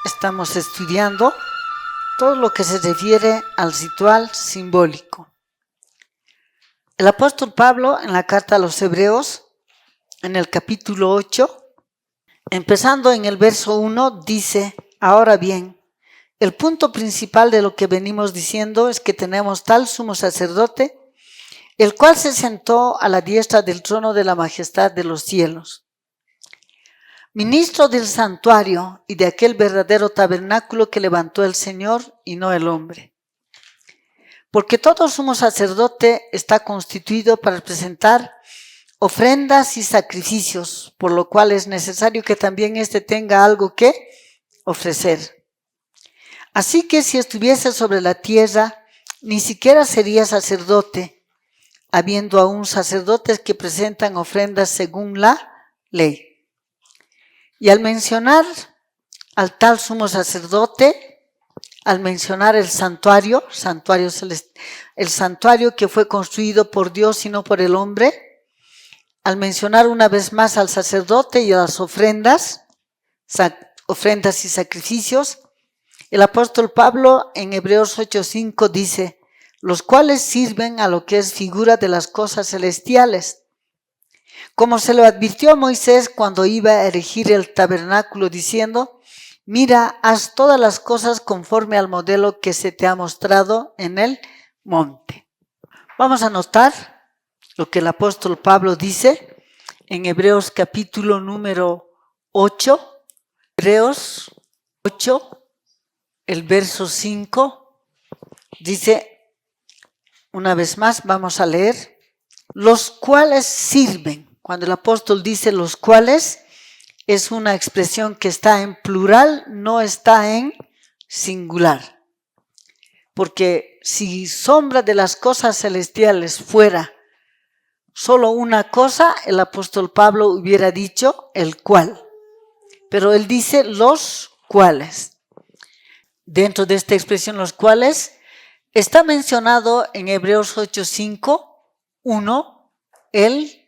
Estamos estudiando todo lo que se refiere al ritual simbólico. El apóstol Pablo, en la carta a los Hebreos, en el capítulo 8, empezando en el verso 1, dice: ahora bien, el punto principal de lo que venimos diciendo es que tenemos tal sumo sacerdote, el cual se sentó a la diestra del trono de la majestad de los cielos, ministro del santuario y de aquel verdadero tabernáculo que levantó el Señor y no el hombre. Porque todo sumo sacerdote está constituido para presentar ofrendas y sacrificios, por lo cual es necesario que también éste tenga algo que ofrecer. Así que si estuviese sobre la tierra, ni siquiera sería sacerdote, habiendo aún sacerdotes que presentan ofrendas según la ley. Y al mencionar al tal sumo sacerdote, al mencionar el santuario el santuario que fue construido por Dios y no por el hombre, al mencionar una vez más al sacerdote y a las ofrendas y sacrificios, el apóstol Pablo en Hebreos 8:5 dice: los cuales sirven a lo que es figura de las cosas celestiales, como se lo advirtió a Moisés cuando iba a erigir el tabernáculo, diciendo: mira, haz todas las cosas conforme al modelo que se te ha mostrado en el monte. Vamos a notar lo que el apóstol Pablo dice en Hebreos capítulo número 8, Hebreos 8, el verso 5, dice, una vez más vamos a leer: los cuales sirven. Cuando el apóstol dice los cuales, es una expresión que está en plural, no está en singular. Porque si sombra de las cosas celestiales fuera solo una cosa, el apóstol Pablo hubiera dicho el cual. Pero él dice los cuales. Dentro de esta expresión los cuales está mencionado en Hebreos 8:5, 1, el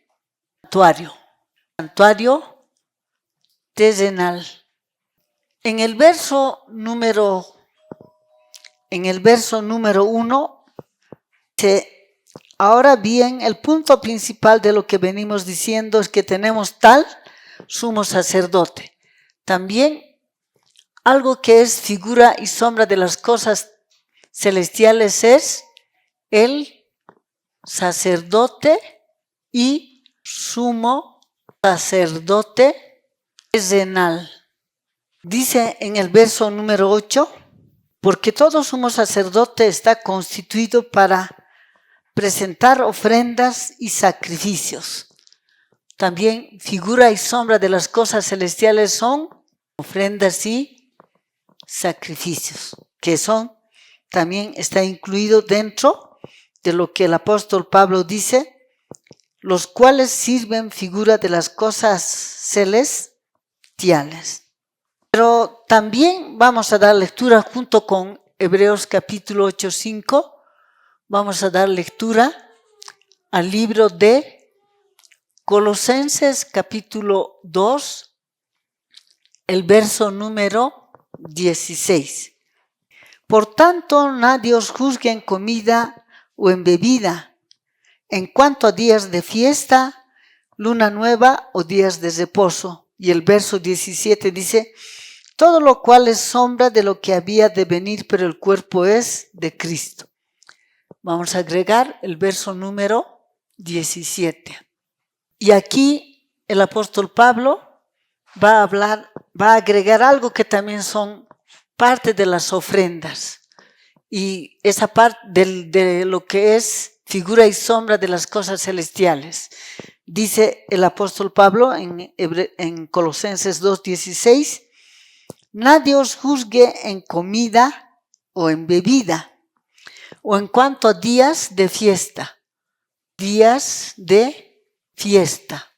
santuario terrenal. En el verso número 1 dice: ahora bien, el punto principal de lo que venimos diciendo es que tenemos tal sumo sacerdote. También algo que es figura y sombra de las cosas celestiales es el sacerdote y sumo sacerdote terrenal. Dice en el verso número 8: porque todo sumo sacerdote está constituido para presentar ofrendas y sacrificios. También figura y sombra de las cosas celestiales son ofrendas y sacrificios, que son, también está incluido dentro de lo que el apóstol Pablo dice: los cuales sirven figura de las cosas celestiales. Pero también vamos a dar lectura junto con Hebreos capítulo 8:5, vamos a dar lectura al libro de Colosenses capítulo 2, el verso número 16. Por tanto, nadie os juzgue en comida o en bebida, en cuanto a días de fiesta, luna nueva o días de reposo. Y el verso 17 dice: todo lo cual es sombra de lo que había de venir, pero el cuerpo es de Cristo. Vamos a agregar el verso número 17. Y aquí el apóstol Pablo va a agregar algo que también son parte de las ofrendas. Y esa parte de lo que es figura y sombra de las cosas celestiales. Dice el apóstol Pablo en Colosenses 2:16: nadie os juzgue en comida o en bebida, o en cuanto a días de fiesta. Días de fiesta.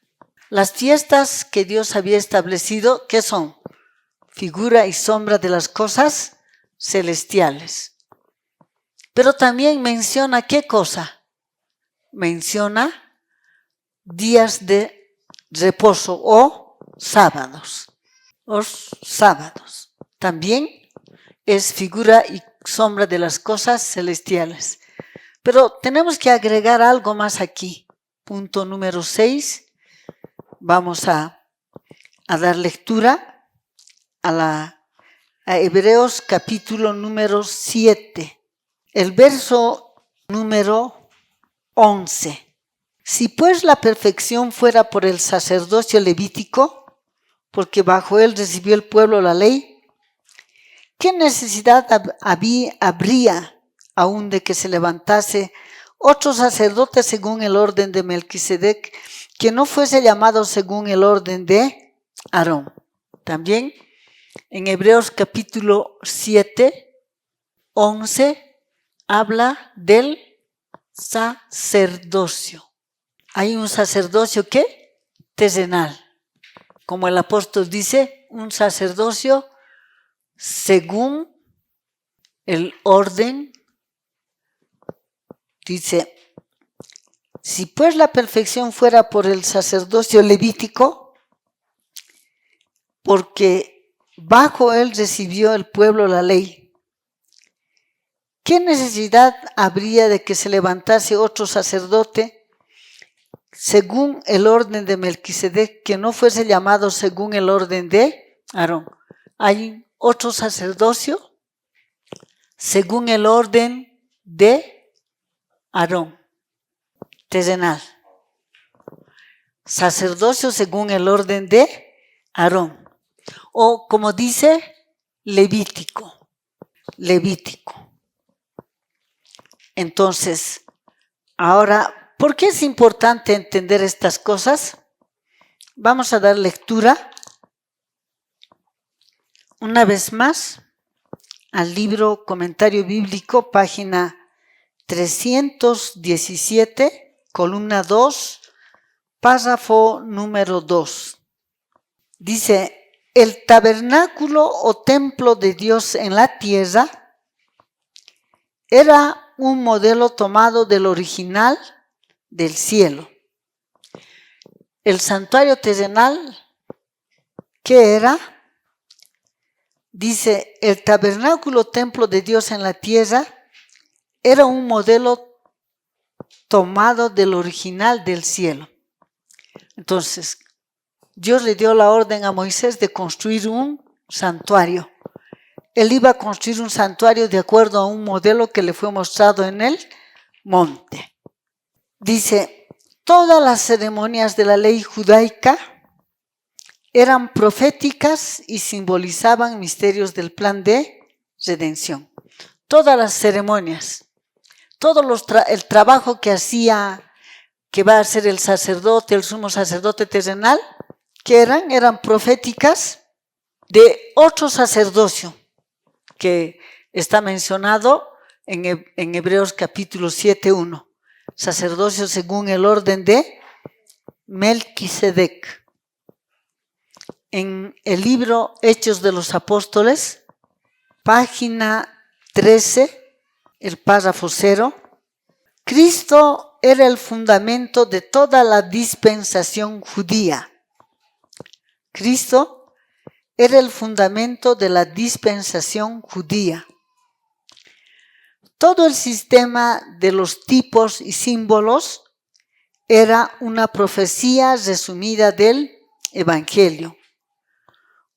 Las fiestas que Dios había establecido, ¿qué son? Figura y sombra de las cosas celestiales. Pero también menciona ¿qué cosa? Menciona días de reposo o sábados. también es figura y sombra de las cosas celestiales. Pero tenemos que agregar algo más aquí. Punto número 6. Vamos a dar lectura a Hebreos capítulo número 7. El verso número 11. Si pues la perfección fuera por el sacerdocio levítico, porque bajo él recibió el pueblo la ley, ¿qué necesidad habría aún de que se levantase otro sacerdote según el orden de Melquisedec, que no fuese llamado según el orden de Aarón? También en Hebreos capítulo 7, 11, habla del sacerdocio. Hay un sacerdocio ¿qué? Terrenal. Como el apóstol dice, un sacerdocio según el orden. Dice, si pues la perfección fuera por el sacerdocio levítico, porque bajo él recibió el pueblo la ley, ¿qué necesidad habría de que se levantase otro sacerdote según el orden de Melquisedec, que no fuese llamado según el orden de Aarón? Hay otro sacerdocio según el orden de Aarón, terrenal. Sacerdocio según el orden de Aarón. O como dice, levítico. Levítico. Entonces, ahora, ¿por qué es importante entender estas cosas? Vamos a dar lectura una vez más al libro Comentario Bíblico, página 317, columna 2, párrafo número 2. Dice, el tabernáculo o templo de Dios en la tierra era un modelo tomado del original del cielo. El santuario terrenal, ¿qué era? Dice, el tabernáculo templo de Dios en la tierra era un modelo tomado del original del cielo. Entonces, Dios le dio la orden a Moisés de construir un santuario. Él iba a construir un santuario de acuerdo a un modelo que le fue mostrado en el monte. Dice, todas las ceremonias de la ley judaica eran proféticas y simbolizaban misterios del plan de redención. Todas las ceremonias, el trabajo que hacía, que va a hacer el sacerdote, el sumo sacerdote terrenal, que eran proféticas de otro sacerdocio que está mencionado en Hebreos capítulo 7:1. Sacerdocio según el orden de Melquisedec. En el libro Hechos de los Apóstoles, página 13, el párrafo 0, Cristo era el fundamento de toda la dispensación judía. Cristo era el fundamento de la dispensación judía. Todo el sistema de los tipos y símbolos era una profecía resumida del Evangelio,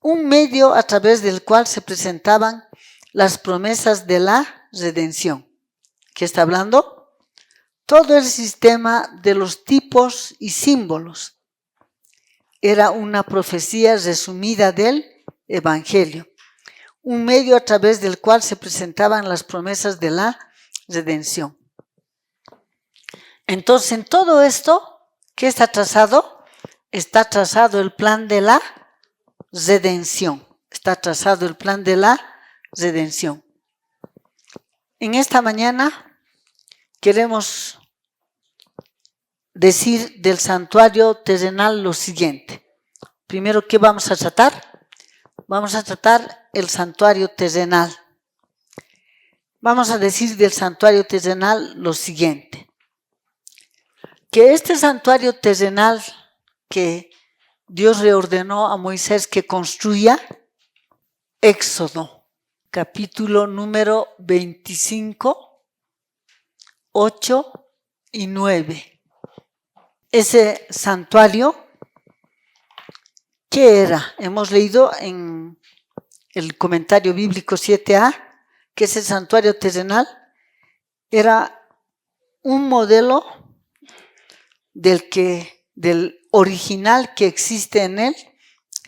un medio a través del cual se presentaban las promesas de la redención. ¿Qué está hablando? Todo el sistema de los tipos y símbolos era una profecía resumida del Evangelio, un medio a través del cual se presentaban las promesas de la redención. Entonces, en todo esto, ¿qué está trazado? Está trazado el plan de la redención. Está trazado el plan de la redención. En esta mañana queremos decir del santuario terrenal lo siguiente. Primero, ¿qué vamos a tratar? Vamos a tratar el santuario terrenal. Vamos a decir del santuario terrenal lo siguiente. Que este santuario terrenal que Dios le ordenó a Moisés que construya Éxodo, capítulo número 25, 8 y 9. Ese santuario, ¿qué era? Hemos leído en el comentario bíblico 7a que ese santuario terrenal era un modelo del original que existe en el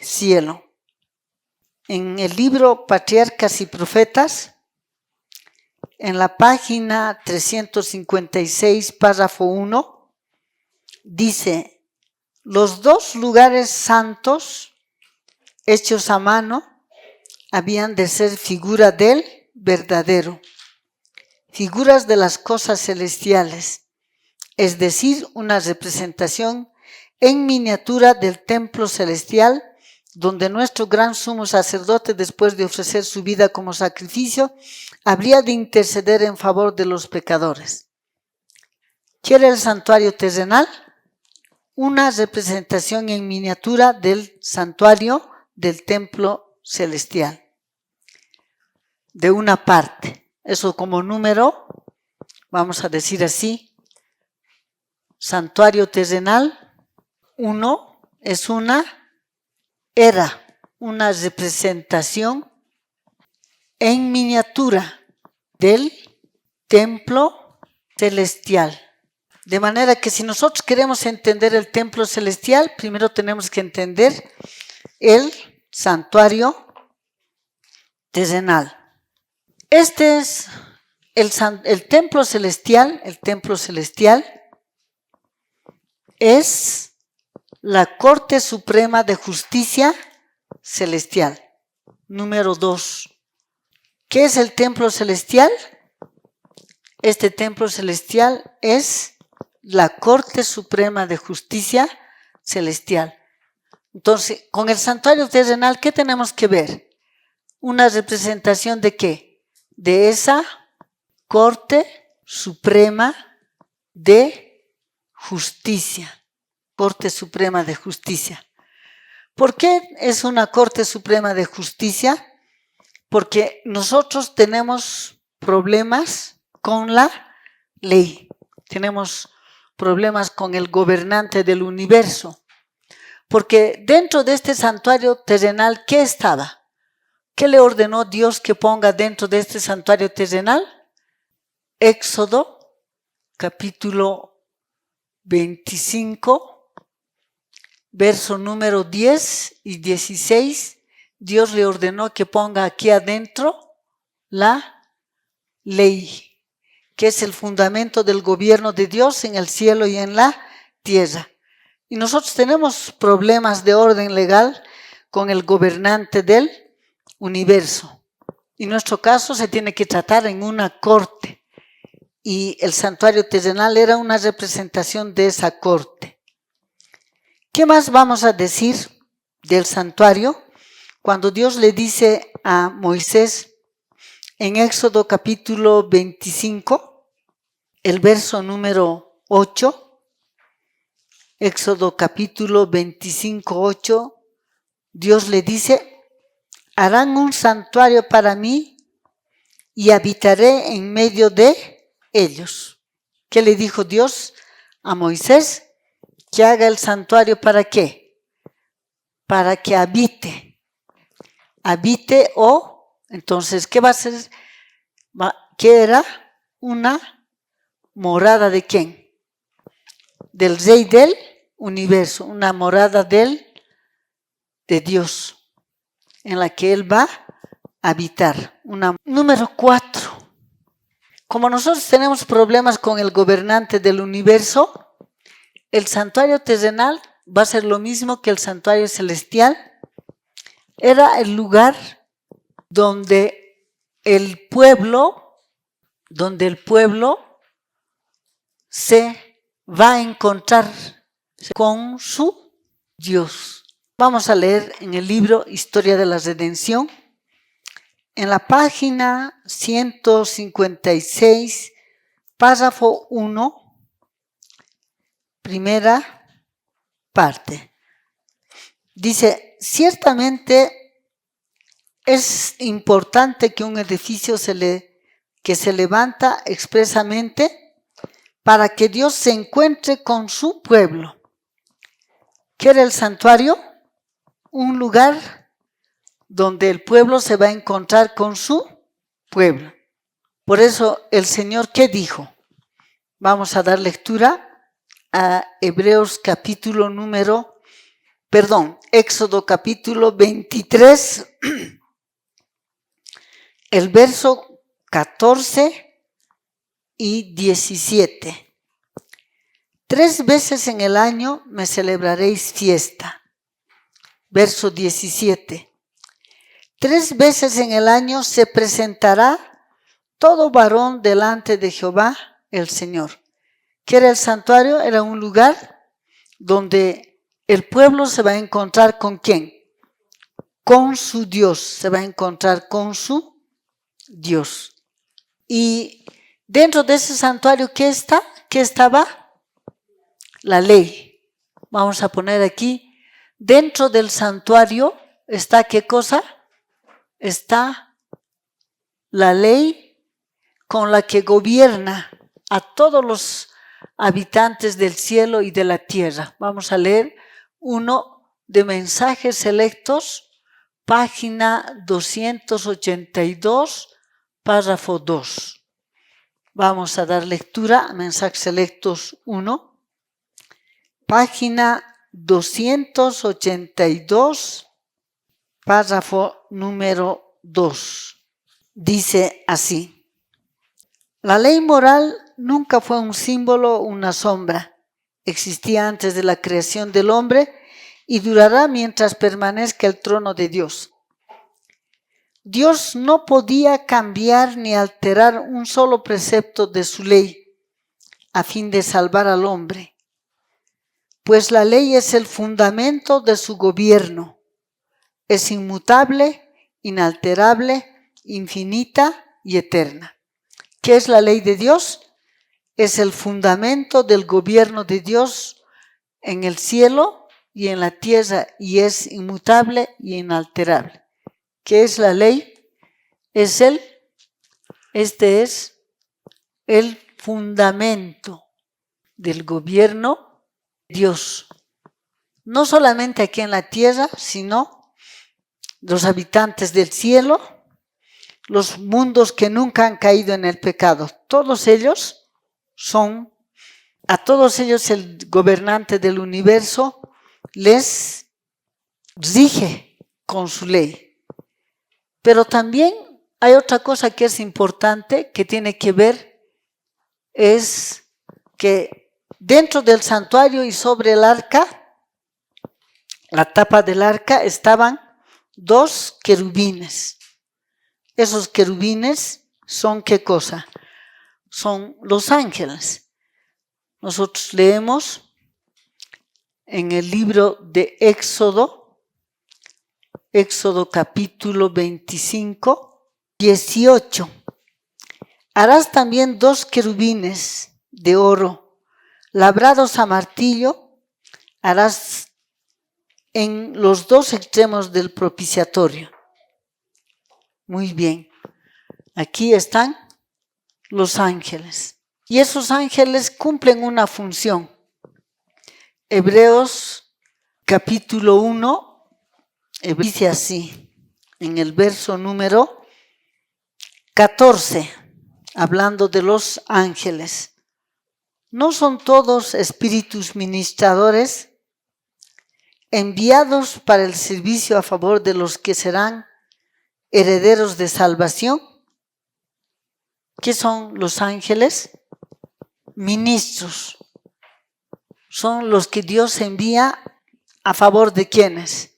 cielo. En el libro Patriarcas y Profetas, en la página 356, párrafo 1, dice: los dos lugares santos hechos a mano habían de ser figura del verdadero, figuras de las cosas celestiales, es decir, una representación en miniatura del templo celestial, donde nuestro gran sumo sacerdote, después de ofrecer su vida como sacrificio, habría de interceder en favor de los pecadores. ¿Qué era el santuario terrenal? Una representación en miniatura del santuario del templo celestial, de una parte. Eso como número, vamos a decir así: santuario terrenal 1 es era una representación en miniatura del templo celestial. De manera que si nosotros queremos entender el templo celestial, primero tenemos que entender el santuario terrenal. Este es el templo celestial. El templo celestial es la Corte Suprema de Justicia Celestial. Número 2. ¿Qué es el templo celestial? Este templo celestial es la Corte Suprema de Justicia Celestial. Entonces, con el santuario terrenal, ¿qué tenemos que ver? Una representación ¿de qué? De esa Corte Suprema de Justicia. Corte Suprema de Justicia. ¿Por qué es una Corte Suprema de Justicia? Porque nosotros tenemos problemas con la ley. Tenemos problemas con el gobernante del universo. Porque dentro de este santuario terrenal, ¿qué estaba? ¿Qué le ordenó Dios que ponga dentro de este santuario terrenal? Éxodo, capítulo 25, verso número 10 y 16. Dios le ordenó que ponga aquí adentro la ley, que es el fundamento del gobierno de Dios en el cielo y en la tierra. Y nosotros tenemos problemas de orden legal con el gobernante del universo. Y nuestro caso se tiene que tratar en una corte. Y el santuario terrenal era una representación de esa corte. ¿Qué más vamos a decir del santuario? Cuando Dios le dice a Moisés en Éxodo capítulo 25, el verso número 8, Éxodo capítulo 25, 8, Dios le dice: harán un santuario para mí y habitaré en medio de ellos. ¿Qué le dijo Dios a Moisés? Que haga el santuario ¿para qué? Para que habite. Habite entonces, ¿qué va a ser? ¿Qué era? Una morada ¿de quién? Del Rey del universo, una morada de Dios, en la que Él va a habitar. Número 4. Como nosotros tenemos problemas con el gobernante del universo, el santuario terrenal va a ser lo mismo que el santuario celestial. Era el lugar donde el pueblo se va a encontrar con su Dios. Vamos a leer en el libro Historia de la Redención, en la página 156, párrafo 1, primera parte. Dice: ciertamente es importante que un edificio que se levanta expresamente para que Dios se encuentre con su pueblo. ¿Qué era el santuario? Un lugar donde el pueblo se va a encontrar con su pueblo. Por eso el Señor, ¿qué dijo? Vamos a dar lectura a Éxodo capítulo 23, el verso 14 y 17. 3 veces en el año me celebraréis fiesta. Verso 17. 3 veces en el año se presentará todo varón delante de Jehová el Señor. ¿Qué era el santuario? Era un lugar donde el pueblo se va a encontrar ¿con quién? Con su Dios. Se va a encontrar con su Dios. Y dentro de ese santuario, ¿qué está? ¿Qué estaba? La ley. Vamos a poner aquí, dentro del santuario está ¿qué cosa? Está la ley con la que gobierna a todos los habitantes del cielo y de la tierra. Vamos a leer uno de Mensajes Selectos, página 282, párrafo 2. Vamos a dar lectura a Mensajes Selectos 1, página 282, párrafo número 2. Dice así: la ley moral nunca fue un símbolo o una sombra. Existía antes de la creación del hombre y durará mientras permanezca el trono de Dios. Dios no podía cambiar ni alterar un solo precepto de su ley a fin de salvar al hombre, pues la ley es el fundamento de su gobierno. Es inmutable, inalterable, infinita y eterna. ¿Qué es la ley de Dios? Es el fundamento del gobierno de Dios en el cielo y en la tierra, y es inmutable y inalterable. ¿Qué es la ley? Este es el fundamento del gobierno de Dios. No solamente aquí en la tierra, sino los habitantes del cielo, los mundos que nunca han caído en el pecado. Todos ellos a todos ellos el gobernante del universo les rige con su ley. Pero también hay otra cosa que es importante, que tiene que ver, es que dentro del santuario y sobre el arca, la tapa del arca, estaban 2 querubines. Esos querubines son ¿qué cosa? Son los ángeles. Nosotros leemos en el libro de Éxodo capítulo 25, 18. Harás también 2 querubines de oro, labrados a martillo, harás en los 2 extremos del propiciatorio. Muy bien. Aquí están los ángeles. Y esos ángeles cumplen una función. Hebreos capítulo 1 dice así, en el verso número 14, hablando de los ángeles. ¿No son todos espíritus ministradores enviados para el servicio a favor de los que serán herederos de salvación? ¿Qué son los ángeles? Ministros. Son los que Dios envía a favor de ¿quiénes?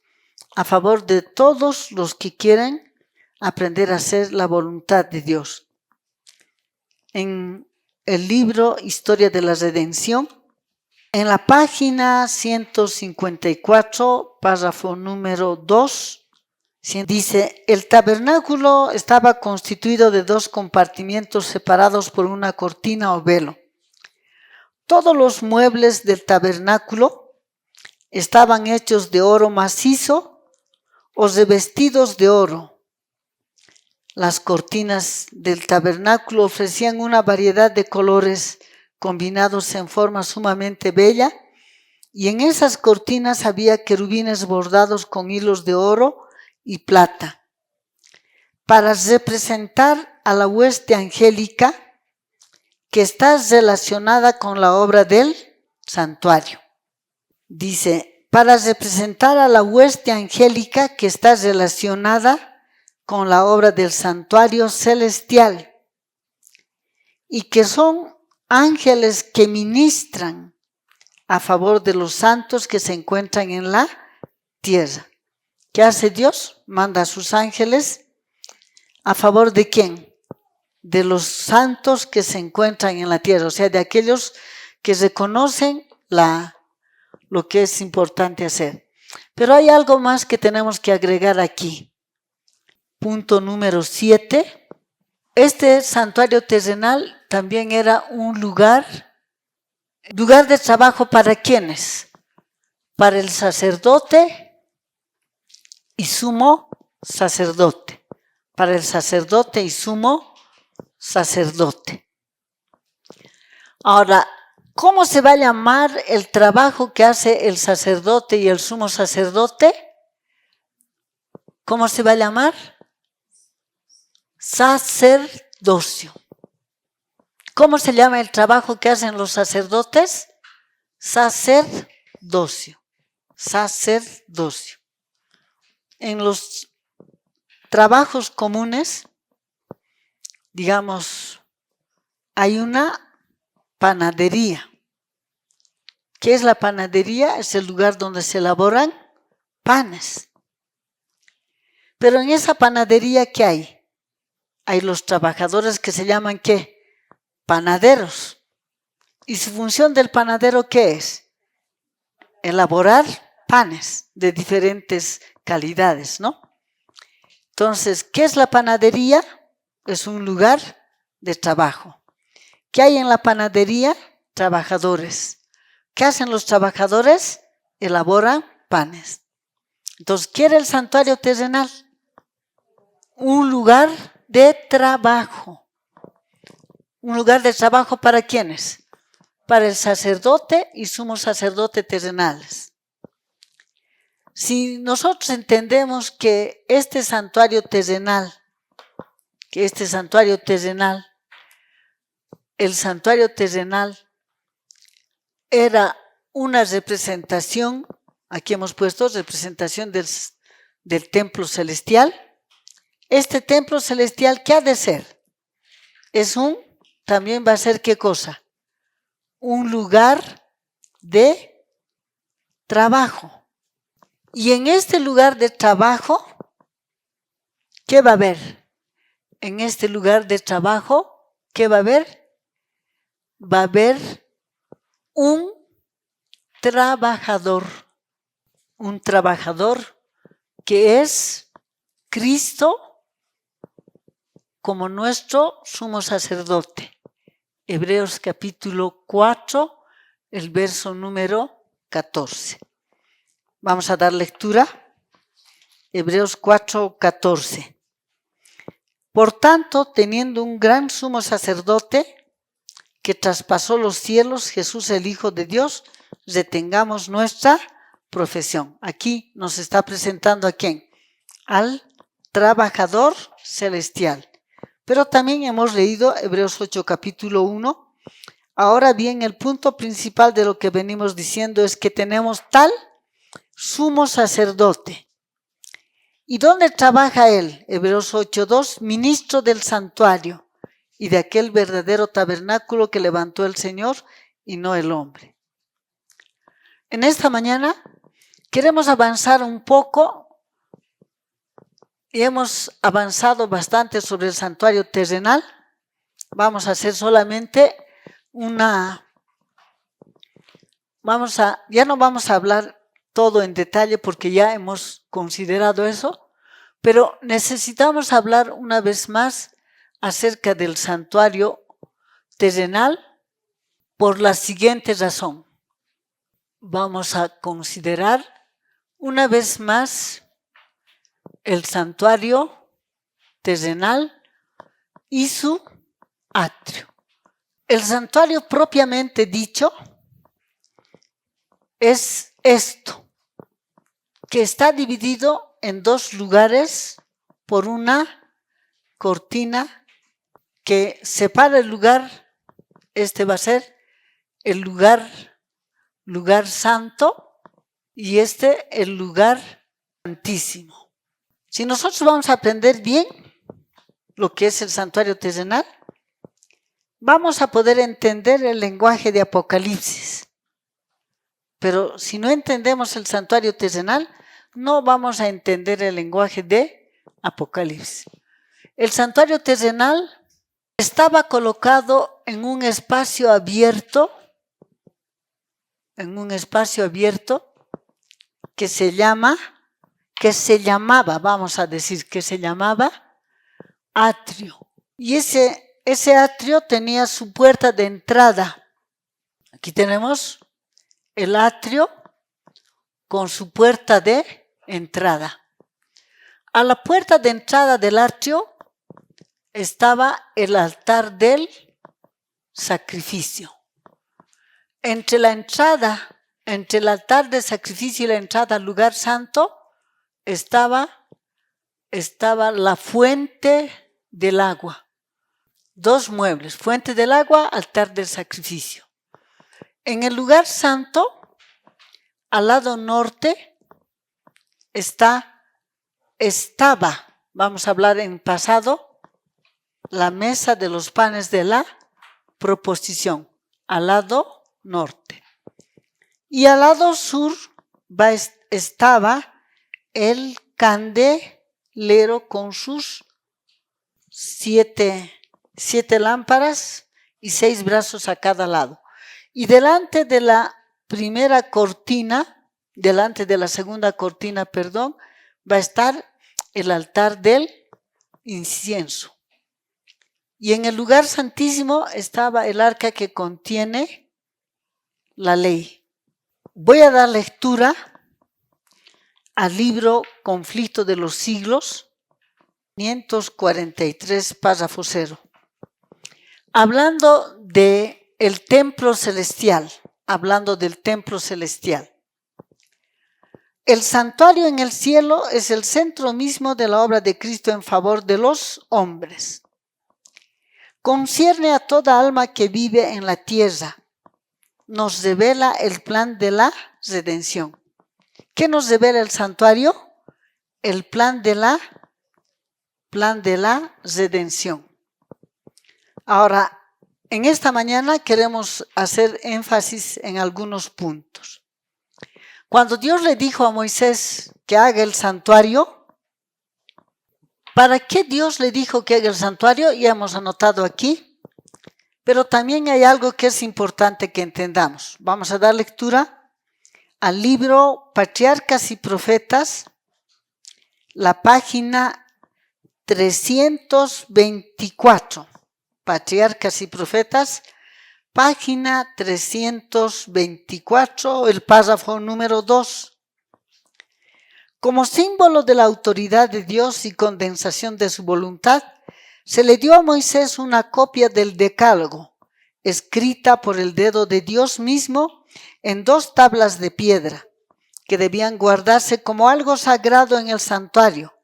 A favor de todos los que quieren aprender a hacer la voluntad de Dios. En el libro Historia de la Redención, en la página 154, párrafo número 2, dice: el tabernáculo estaba constituido de 2 compartimientos separados por una cortina o velo. Todos los muebles del tabernáculo estaban hechos de oro macizo o revestidos de oro. Las cortinas del tabernáculo ofrecían una variedad de colores combinados en forma sumamente bella, y en esas cortinas había querubines bordados con hilos de oro y plata, para representar a la hueste angélica que está relacionada con la obra del santuario. Dice, para representar a la hueste angélica que está relacionada con la obra del santuario celestial, y que son ángeles que ministran a favor de los santos que se encuentran en la tierra. ¿Qué hace Dios? Manda a sus ángeles a favor de ¿quién? De los santos que se encuentran en la tierra, o sea, de aquellos que reconocen lo que es importante hacer. Pero hay algo más que tenemos que agregar aquí. Punto número 7. Este santuario terrenal también era un lugar de trabajo para ¿quiénes? Para el sacerdote y sumo sacerdote. Para el sacerdote y sumo sacerdote. Ahora, ¿cómo se va a llamar el trabajo que hace el sacerdote y el sumo sacerdote? ¿Cómo se va a llamar? Sacerdocio. ¿Cómo se llama el trabajo que hacen los sacerdotes? Sacerdocio. Sacerdocio. En los trabajos comunes, digamos, hay una panadería. ¿Qué es la panadería? Es el lugar donde se elaboran panes. Pero en esa panadería, ¿qué hay? Hay los trabajadores que se llaman ¿qué? Panaderos. ¿Y su función del panadero qué es? Elaborar panes de diferentes calidades, ¿no? Entonces, ¿qué es la panadería? Es un lugar de trabajo. ¿Qué hay en la panadería? Trabajadores. ¿Qué hacen los trabajadores? Elaboran panes. Entonces, ¿qué era el santuario terrenal? Un lugar de trabajo. ¿Un lugar de trabajo para quiénes? Para el sacerdote y sumo sacerdote terrenales. Si nosotros entendemos que este santuario terrenal, el santuario terrenal era una representación, aquí hemos puesto representación del templo celestial. Este templo celestial, ¿qué ha de ser? También va a ser ¿qué cosa? Un lugar de trabajo. Y en este lugar de trabajo, ¿qué va a haber? En este lugar de trabajo, ¿qué va a haber? Va a haber un trabajador que es Cristo como nuestro sumo sacerdote. Hebreos capítulo 4, el verso número 14. Vamos a dar lectura. Hebreos 4, 14. Por tanto, teniendo un gran sumo sacerdote que traspasó los cielos, Jesús el Hijo de Dios, retengamos nuestra profesión. Aquí nos está presentando ¿a quién? Al trabajador celestial. Pero también hemos leído Hebreos 8, capítulo 1. Ahora bien, el punto principal de lo que venimos diciendo es que tenemos tal sumo sacerdote. ¿Y dónde trabaja él? Hebreos 8:2, ministro del santuario y de aquel verdadero tabernáculo que levantó el Señor y no el hombre. En esta mañana queremos avanzar un poco y hemos avanzado bastante sobre el santuario terrenal. Vamos a hacer solamente ya no vamos a hablar todo en detalle porque ya hemos considerado eso, pero necesitamos hablar una vez más acerca del santuario terrenal por la siguiente razón. Vamos a considerar una vez más el santuario terrenal y su atrio. El santuario propiamente dicho es esto, que está dividido en dos lugares por una cortina que separa el lugar. Este va a ser el lugar santo y el lugar santísimo. Si nosotros vamos a aprender bien lo que es el santuario terrenal, vamos a poder entender el lenguaje de Apocalipsis. Pero si no entendemos el santuario terrenal, no vamos a entender el lenguaje de Apocalipsis. El santuario terrenal estaba colocado en un espacio abierto, que se llamaba atrio. Y ese atrio tenía su puerta de entrada. Aquí tenemos el atrio con su puerta de entrada. A la puerta de entrada del atrio estaba el altar del sacrificio. Entre el altar del sacrificio y la entrada al lugar santo estaba la fuente del agua. Dos muebles, fuente del agua, altar del sacrificio. En el lugar santo, al lado norte, estaba, vamos a hablar en pasado, la mesa de los panes de la proposición, al lado norte. Y al lado sur estaba el candelero con sus siete lámparas y 6 brazos a cada lado. Y delante de la segunda cortina, va a estar el altar del incienso. Y en el lugar santísimo estaba el arca que contiene la ley. Voy a dar lectura al libro Conflicto de los Siglos, 543, párrafo 0. Hablando del templo celestial, El santuario en el cielo es el centro mismo de la obra de Cristo en favor de los hombres. Concierne a toda alma que vive en la tierra. Nos revela el plan de la redención. ¿Qué nos revela el santuario? El plan de la redención. Ahora, en esta mañana queremos hacer énfasis en algunos puntos. Cuando Dios le dijo a Moisés que haga el santuario, ¿para qué Dios le dijo que haga el santuario? Ya hemos anotado aquí, pero también hay algo que es importante que entendamos. Vamos a dar lectura al libro Patriarcas y Profetas, la página 324. Patriarcas y Profetas, página 324, el párrafo número 2. Como símbolo de la autoridad de Dios y condensación de su voluntad, se le dio a Moisés una copia del Decálogo, escrita por el dedo de Dios mismo en 2 tablas de piedra, que debían guardarse como algo sagrado en el santuario,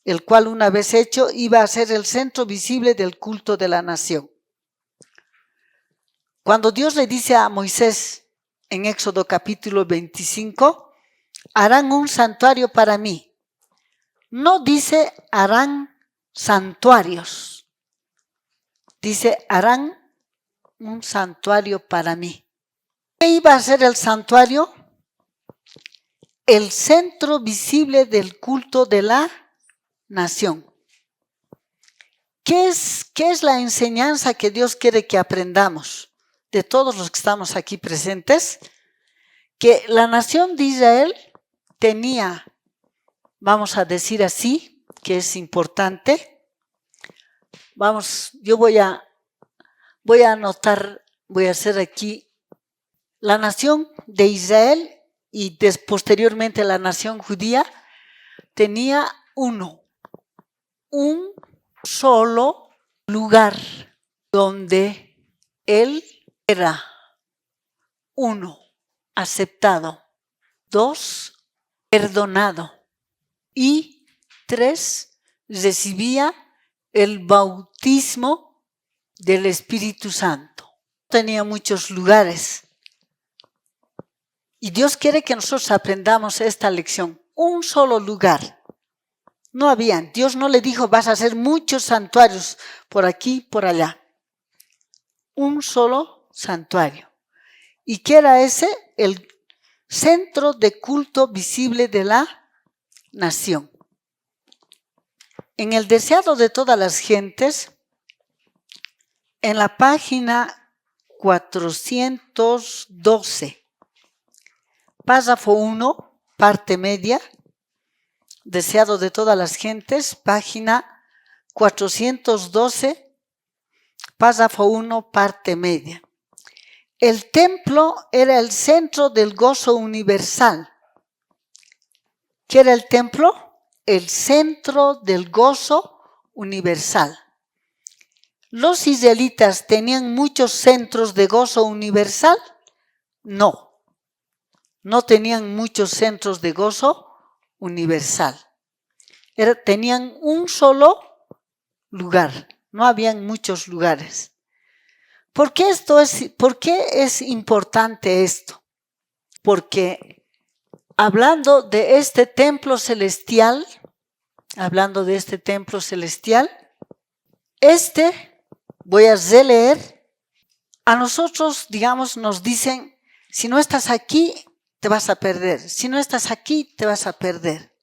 el cual una vez hecho iba a ser el centro visible del culto de la nación. Cuando Dios le dice a Moisés en Éxodo capítulo 25, harán un santuario para mí. No dice harán santuarios, dice harán un santuario para mí. ¿Qué iba a ser el santuario? El centro visible del culto de la nación. ¿Qué es la enseñanza que Dios quiere que aprendamos de todos los que estamos aquí presentes? Que la nación de Israel tenía, vamos a decir así, que es importante. Yo voy a anotar, voy a hacer aquí la nación de Israel y posteriormente la nación judía tenía un solo lugar donde Él era, 1, aceptado, 2, perdonado y 3, recibía el bautismo del Espíritu Santo. Tenía muchos lugares. Y Dios quiere que nosotros aprendamos esta lección. Un solo lugar. No habían. Dios no le dijo, vas a hacer muchos santuarios por aquí, por allá. Un solo santuario. ¿Y qué era ese? El centro de culto visible de la nación. En el deseado de todas las gentes, en la página 412, párrafo 1, parte media, deseado de todas las gentes, página 412, párrafo 1, parte media. El templo era el centro del gozo universal. ¿Qué era el templo? El centro del gozo universal. ¿Los israelitas tenían muchos centros de gozo universal? No, no tenían muchos centros de gozo universal. Tenían un solo lugar, no habían muchos lugares. ¿Por qué es importante esto? Porque hablando de este templo celestial, voy a releer, a nosotros, digamos, nos dicen, si no estás aquí, te vas a perder. Si no estás aquí, te vas a perder.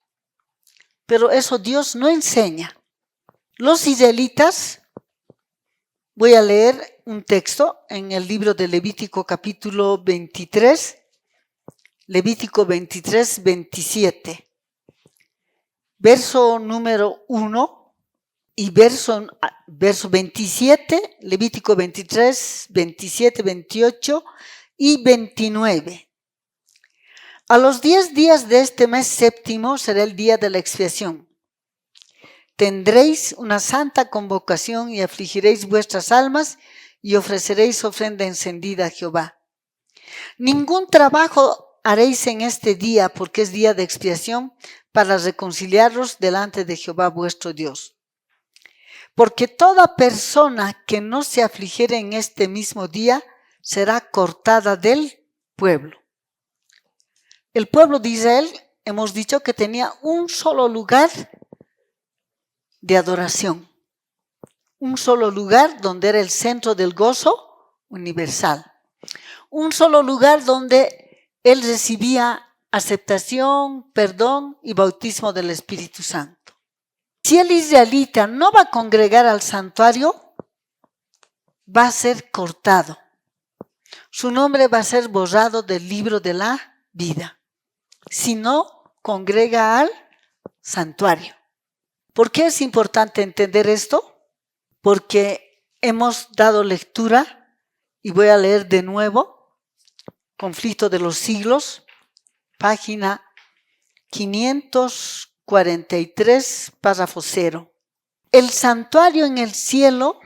Pero eso Dios no enseña. Los israelitas, voy a leer un texto en el libro de Levítico capítulo 23, Levítico 23, 27. Verso número 1 y verso 27, Levítico 23, 27, 28 y 29. A los 10 días de este mes séptimo será el día de la expiación. Tendréis una santa convocación y afligiréis vuestras almas y ofreceréis ofrenda encendida a Jehová. Ningún trabajo haréis en este día porque es día de expiación para reconciliaros delante de Jehová vuestro Dios. Porque toda persona que no se afligiere en este mismo día será cortada del pueblo. El pueblo de Israel, hemos dicho que tenía un solo lugar de adoración. Un solo lugar donde era el centro del gozo universal. Un solo lugar donde él recibía aceptación, perdón y bautismo del Espíritu Santo. Si el israelita no va a congregar al santuario, va a ser cortado. Su nombre va a ser borrado del libro de la vida. Si no congrega al santuario. ¿Por qué es importante entender esto? Porque hemos dado lectura, y voy a leer de nuevo, Conflicto de los Siglos, página 543, párrafo 0. El santuario en el cielo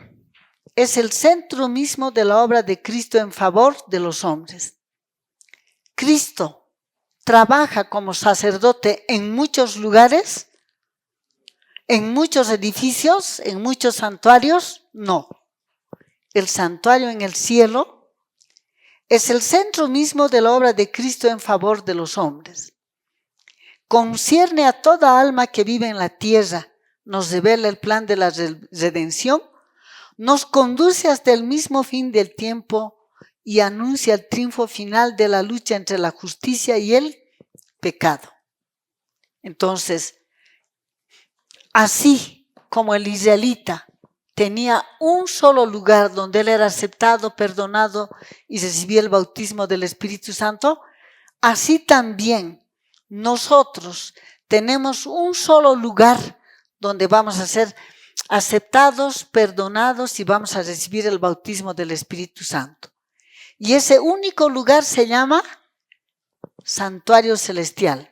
es el centro mismo de la obra de Cristo en favor de los hombres. Cristo trabaja como sacerdote en muchos lugares, en muchos edificios, en muchos santuarios. No. El santuario en el cielo es el centro mismo de la obra de Cristo en favor de los hombres. Concierne a toda alma que vive en la tierra, nos revela el plan de la redención, nos conduce hasta el mismo fin del tiempo y anuncia el triunfo final de la lucha entre la justicia y el pecado. Entonces, así como el israelita tenía un solo lugar donde él era aceptado, perdonado y recibía el bautismo del Espíritu Santo, así también nosotros tenemos un solo lugar donde vamos a ser aceptados, perdonados y vamos a recibir el bautismo del Espíritu Santo. Y ese único lugar se llama santuario celestial.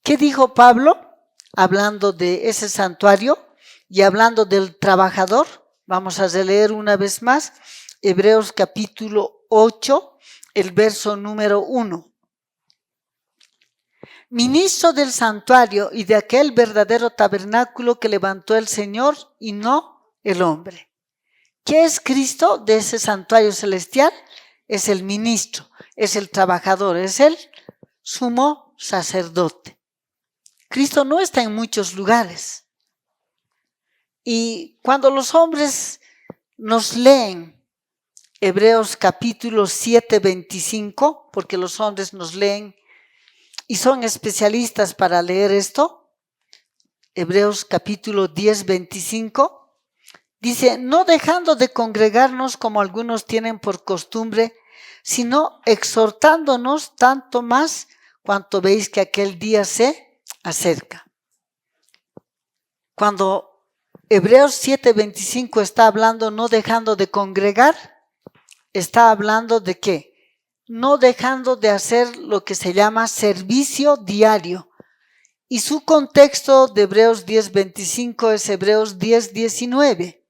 ¿Qué dijo Pablo hablando de ese santuario? y hablando del trabajador, vamos a releer una vez más Hebreos capítulo 8, el verso número 1. Ministro del santuario y de aquel verdadero tabernáculo que levantó el Señor y no el hombre. ¿Qué es Cristo de ese santuario celestial? Es el ministro, es el trabajador, es el sumo sacerdote. Cristo no está en muchos lugares. Y cuando los hombres nos leen Hebreos capítulo 7, 25, porque los hombres nos leen y son especialistas para leer esto, Hebreos capítulo 10, 25, dice, no dejando de congregarnos como algunos tienen por costumbre, sino exhortándonos tanto más cuanto veis que aquel día se acerca. Cuando Hebreos 7, 25 está hablando no dejando de congregar, está hablando de ¿qué? No dejando de hacer lo que se llama servicio diario. Y su contexto de Hebreos 10, 25 es Hebreos 10, 19,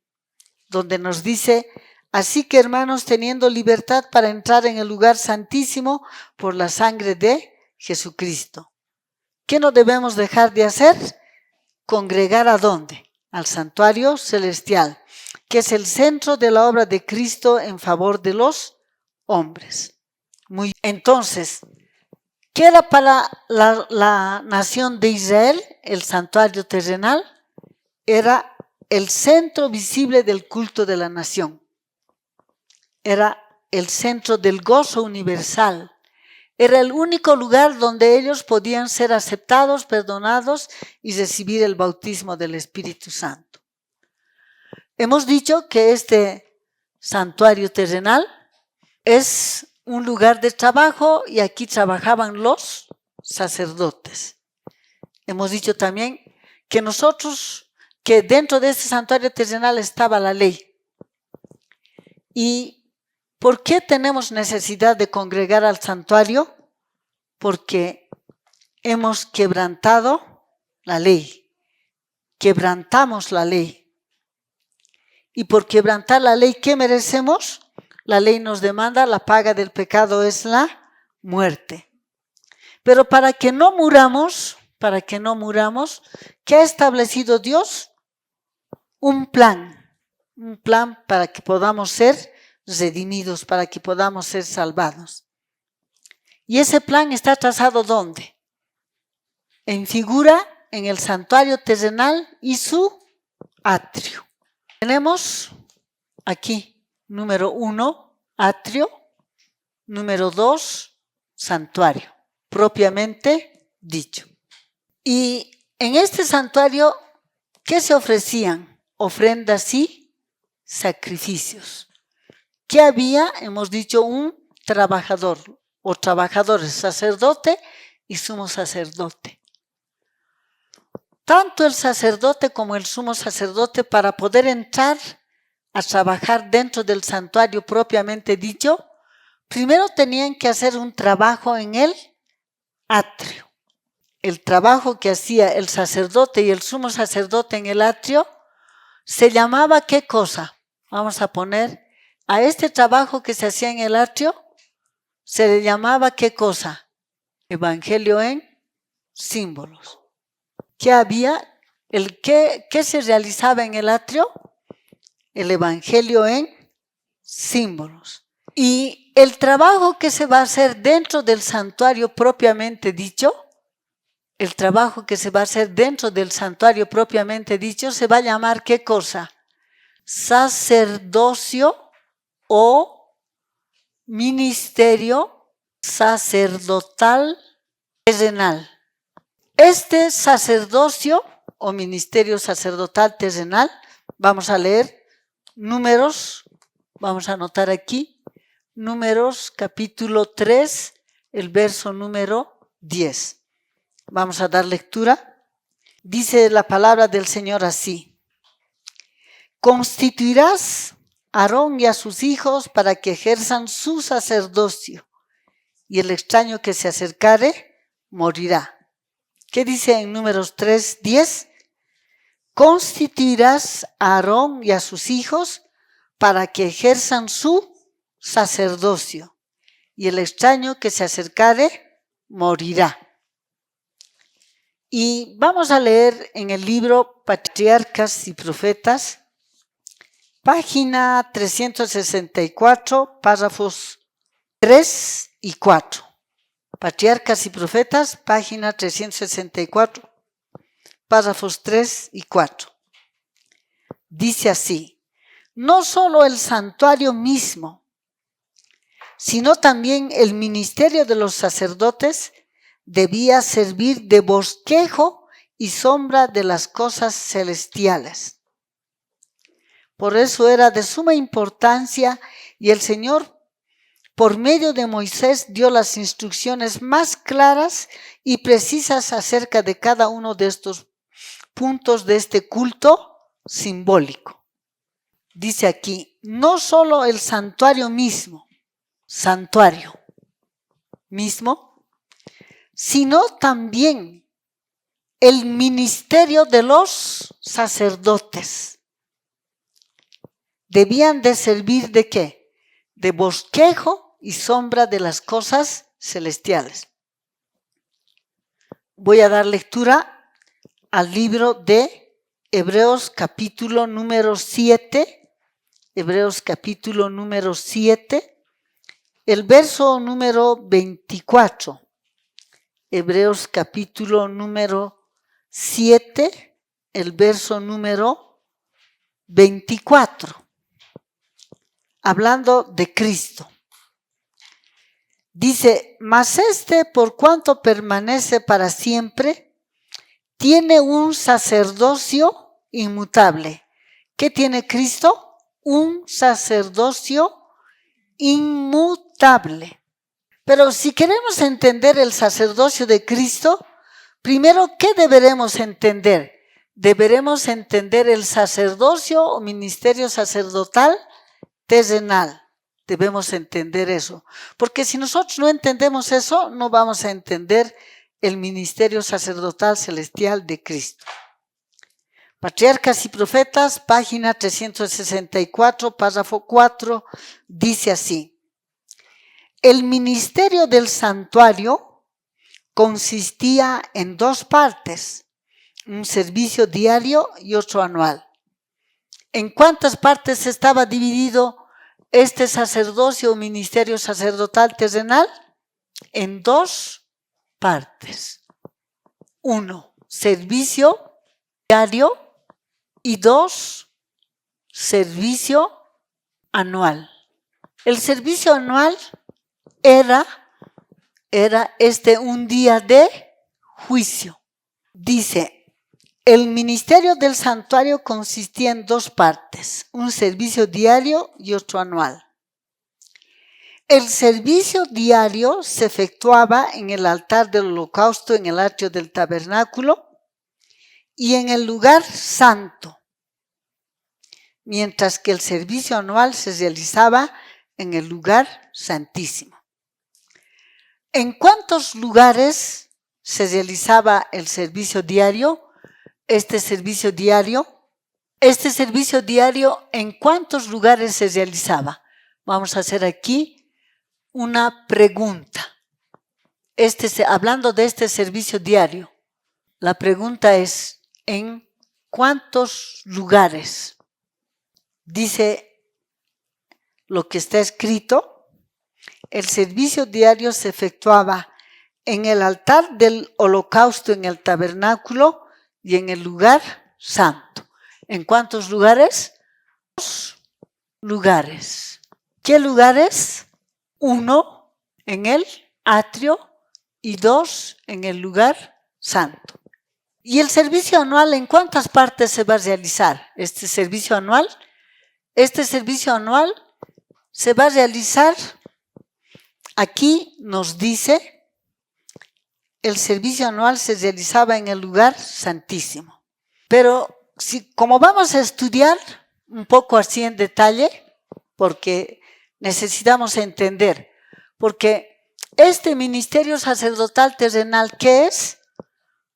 donde nos dice, así que hermanos, teniendo libertad para entrar en el lugar santísimo por la sangre de Jesucristo. ¿Qué no debemos dejar de hacer? Congregar ¿a dónde? Al santuario celestial, que es el centro de la obra de Cristo en favor de los hombres. Entonces, ¿qué era para la nación de Israel el santuario terrenal? Era el centro visible del culto de la nación. Era el centro del gozo universal. Era el único lugar donde ellos podían ser aceptados, perdonados y recibir el bautismo del Espíritu Santo. Hemos dicho que este santuario terrenal es un lugar de trabajo y aquí trabajaban los sacerdotes. Hemos dicho también que dentro de este santuario terrenal estaba la ley. ¿Y por qué tenemos necesidad de congregar al santuario? Porque hemos quebrantado la ley, quebrantamos la ley. Y por quebrantar la ley, ¿qué merecemos? La ley nos demanda, la paga del pecado es la muerte. Pero para que no muramos, ¿qué ha establecido Dios? Un plan para que podamos ser redimidos, para que podamos ser salvados. Y ese plan está trazado ¿dónde? En figura en el santuario terrenal y su atrio. Tenemos aquí número 1, atrio, número 2, santuario, propiamente dicho. Y en este santuario, ¿qué se ofrecían? Ofrendas y sacrificios. ¿Qué había? Hemos dicho un trabajador o trabajadores, sacerdote y sumo sacerdote. Tanto el sacerdote como el sumo sacerdote para poder entrar a trabajar dentro del santuario propiamente dicho, primero tenían que hacer un trabajo en el atrio. El trabajo que hacía el sacerdote y el sumo sacerdote en el atrio se llamaba ¿qué cosa? Vamos a poner a este trabajo que se hacía en el atrio, se le llamaba ¿qué cosa? Evangelio en símbolos. ¿Qué había? ¿Qué se realizaba en el atrio? El evangelio en símbolos. Y el trabajo que se va a hacer dentro del santuario propiamente dicho, se va a llamar ¿qué cosa? Sacerdocio o ministerio sacerdotal terrenal. Este sacerdocio o ministerio sacerdotal terrenal, vamos a leer Números, vamos a anotar aquí, Números capítulo 3, el verso número 10. Vamos a dar lectura. Dice la palabra del Señor así: constituirás a Aarón y a sus hijos para que ejerzan su sacerdocio, y el extraño que se acercare morirá. ¿Qué dice en Números 3, 10? constituirás a Aarón y a sus hijos para que ejerzan su sacerdocio, y el extraño que se acercare morirá. Y vamos a leer en el libro Patriarcas y Profetas, página 364, párrafos 3 y 4. Patriarcas y Profetas, página 364, párrafos 3 y 4. Dice así: no solo el santuario mismo, sino también el ministerio de los sacerdotes debía servir de bosquejo y sombra de las cosas celestiales. Por eso era de suma importancia, y el Señor, por medio de Moisés, dio las instrucciones más claras y precisas acerca de cada uno de estos puntos de este culto simbólico. Dice aquí, no solo el santuario mismo, sino también el ministerio de los sacerdotes. Debían de servir ¿de qué? De bosquejo y sombra de las cosas celestiales. Voy a dar lectura al libro de Hebreos capítulo número 7, Hebreos capítulo número 7, el verso número 24. Hebreos capítulo número 7, el verso número 24. Hablando de Cristo. Dice, mas por cuanto permanece para siempre, tiene un sacerdocio inmutable. ¿Qué tiene Cristo? Un sacerdocio inmutable. Pero si queremos entender el sacerdocio de Cristo, primero, ¿qué deberemos entender? Deberemos entender el sacerdocio o ministerio sacerdotal terrenal. Debemos entender eso. Porque si nosotros no entendemos eso, no vamos a entender el ministerio sacerdotal celestial de Cristo. Patriarcas y Profetas, página 364, párrafo 4, dice así. El ministerio del santuario consistía en dos partes, un servicio diario y otro anual. ¿En cuántas partes estaba dividido este sacerdocio o ministerio sacerdotal terrenal? En dos partes. Uno, servicio diario, y dos, servicio anual. El servicio anual era un día de juicio. Dice, el ministerio del santuario consistía en dos partes, un servicio diario y otro anual. El servicio diario se efectuaba en el altar del holocausto, en el atrio del tabernáculo y en el lugar santo, mientras que el servicio anual se realizaba en el lugar santísimo. ¿En cuántos lugares se realizaba el servicio diario? Este servicio diario, ¿en cuántos lugares se realizaba? Vamos a hacer aquí una pregunta. Hablando de este servicio diario, la pregunta es, ¿en cuántos lugares? Dice lo que está escrito, el servicio diario se efectuaba en el altar del holocausto, en el tabernáculo y en el lugar santo. ¿En cuántos lugares? Dos lugares. ¿Qué lugares? Uno en el atrio y dos en el lugar santo. ¿Y el servicio anual en cuántas partes se va a realizar? Este servicio anual se va a realizar, aquí nos dice, el servicio anual se realizaba en el lugar santísimo. Pero como vamos a estudiar un poco así en detalle, porque necesitamos entender, porque este ministerio sacerdotal terrenal, ¿qué es?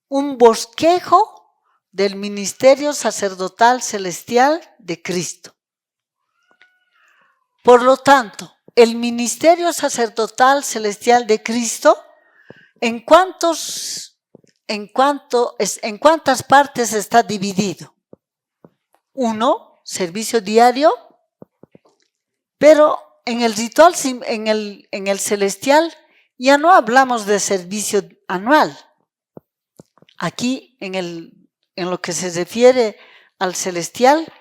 Un bosquejo del ministerio sacerdotal celestial de Cristo. Por lo tanto, el ministerio sacerdotal celestial de Cristo, ¿en cuántas partes está dividido? 1, servicio diario, pero en el ritual, en el celestial, ya no hablamos de servicio anual. Aquí, en lo que se refiere al celestial,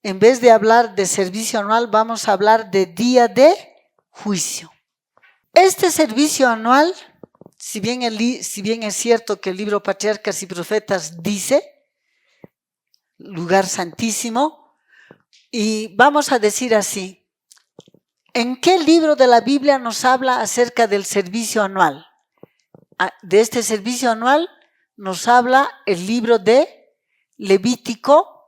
en vez de hablar de servicio anual, vamos a hablar de día de juicio. Este servicio anual, si bien es cierto que el libro Patriarcas y Profetas dice, lugar santísimo, y vamos a decir así, ¿en qué libro de la Biblia nos habla acerca del servicio anual? De este servicio anual nos habla el libro de Levítico,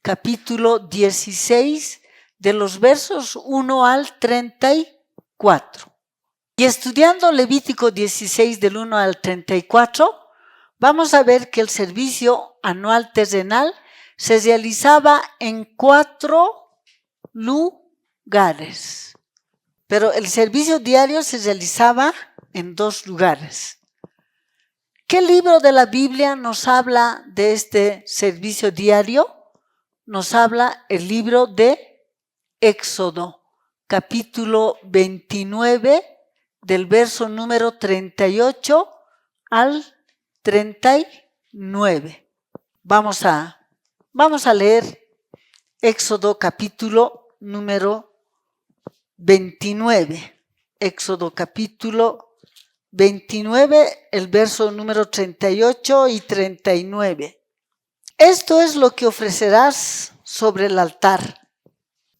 capítulo 16, de los versos 1 al 34. Y estudiando Levítico 16, del 1 al 34, vamos a ver que el servicio anual terrenal se realizaba en 4 lugares. Pero el servicio diario se realizaba en 2 lugares. ¿Qué libro de la Biblia nos habla de este servicio diario? Nos habla el libro de Éxodo, capítulo 29, del verso número 38 al 39. Vamos a leer Éxodo capítulo número 29. Éxodo capítulo 29, el verso número 38 y 39. Esto es lo que ofrecerás sobre el altar: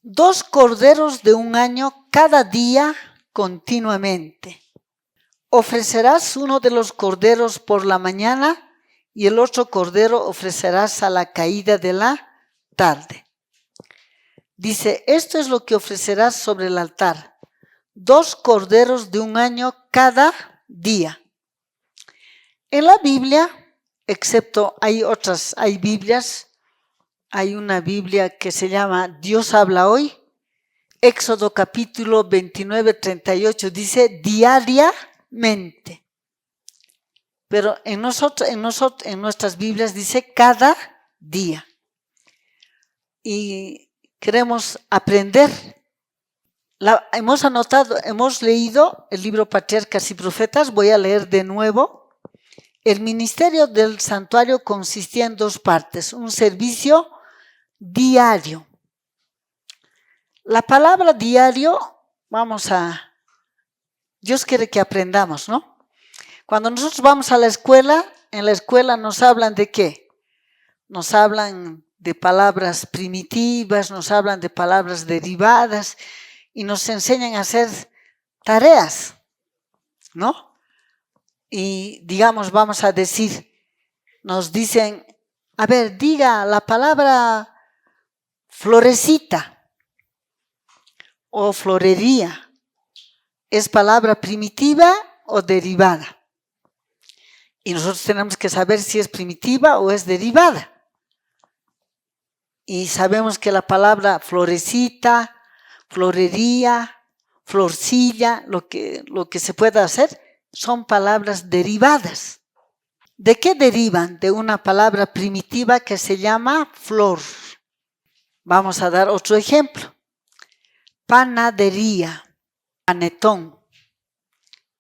2 corderos de 1 año cada día continuamente. Ofrecerás uno de los corderos por la mañana y el otro cordero ofrecerás a la caída de la tarde. Dice, esto es lo que ofrecerás sobre el altar: 2 corderos de 1 año cada día. En la Biblia, excepto hay Biblias, hay una Biblia que se llama Dios habla hoy. Éxodo capítulo 29, 38 dice diariamente. Pero en nuestras Biblias dice cada día. Y queremos aprender. Hemos leído el libro Patriarcas y Profetas. Voy a leer de nuevo. El ministerio del santuario consistía en 2 partes: un servicio diario. La palabra diario, Dios quiere que aprendamos, ¿no? Cuando nosotros vamos a la escuela, en la escuela nos hablan de ¿qué? Nos hablan de palabras primitivas, nos hablan de palabras derivadas y nos enseñan a hacer tareas, ¿no? Y digamos, vamos a decir, nos dicen, a ver, diga la palabra florecita o florería. ¿Es palabra primitiva o derivada? Y nosotros tenemos que saber si es primitiva o es derivada. Y sabemos que la palabra florecita, florería, florcilla, lo que se pueda hacer, son palabras derivadas. ¿De qué derivan? De una palabra primitiva que se llama flor. Vamos a dar otro ejemplo. Panadería, panetón,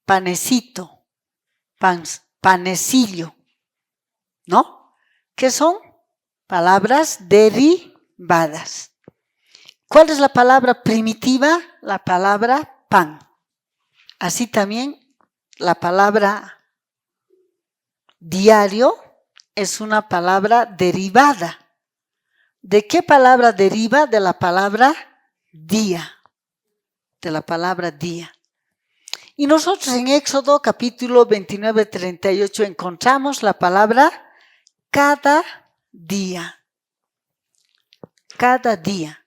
panecito, panecillo, ¿no? ¿Qué son? Palabras derivadas. ¿Cuál es la palabra primitiva? La palabra pan. Así también la palabra diario es una palabra derivada. ¿De qué palabra deriva? De la palabra día. De la palabra día. Y nosotros en Éxodo capítulo 29, 38 encontramos la palabra cada día. Cada día.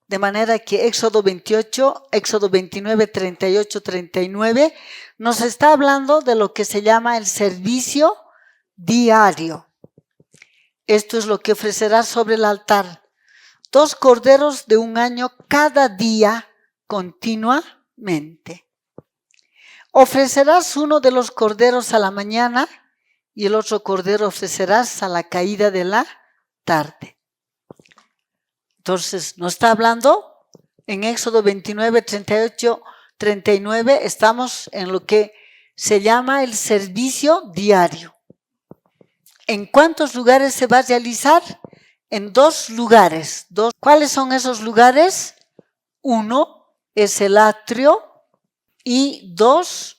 De manera que Éxodo 29, 38, 39 nos está hablando de lo que se llama el servicio diario. esto es lo que ofrecerás sobre el altar: 2 corderos de 1 año cada día continuamente. Ofrecerás uno de los corderos a la mañana y el otro cordero ofrecerás a la caída de la tarde. Entonces, nos está hablando en Éxodo 29, 38, 39, estamos en lo que se llama el servicio diario. ¿En cuántos lugares se va a realizar? En 2 lugares. ¿Cuáles son esos lugares? 1 es el atrio y 2